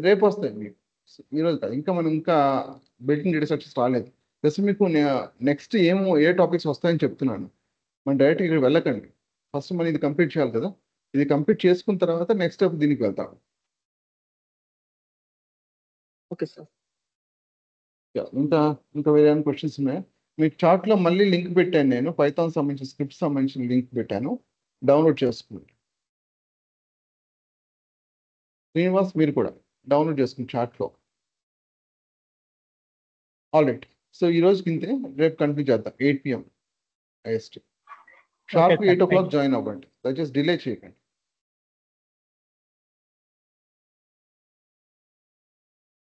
రేపు వస్తాయి మీకు, ఈరోజు కాదు. ఇంకా మనం ఇంకా బిల్డింగ్ డేటా స్ట్రక్చర్స్ రాలేదు. జస్ట్ మీకు నెక్స్ట్ ఏ టాపిక్స్ వస్తాయని చెప్తున్నాను. మనం డైరెక్ట్ ఇక్కడ వెళ్ళకండి. ఫస్ట్ మనం ఇది కంప్లీట్ చేయాలి కదా, ఇది కంప్లీట్ చేసుకున్న తర్వాత నెక్స్ట్ స్టెప్ దీనికి వెళ్తాం. Okay sir. ఇంకా వేరే ఏమైనా క్వశ్చన్స్ ఉన్నాయా? మీకు చార్ట్లో మళ్ళీ లింక్ పెట్టాను నేను, పైథాన్ సంబంధించిన స్క్రిప్ట్ సంబంధించిన లింక్ పెట్టాను, డౌన్లోడ్ చేసుకోండి. శ్రీనివాస్ మీరు కూడా డౌన్లోడ్ చేసుకుని చార్ట్లో. ఆల్రైట్, సో ఈ రోజుకి ఇంతే, రేపు కంటిన్యూ చేద్దాం 8 PM IST. Sharp 8 o'clock join అవ్వండి, దయచేసి డిలే చేయకండి.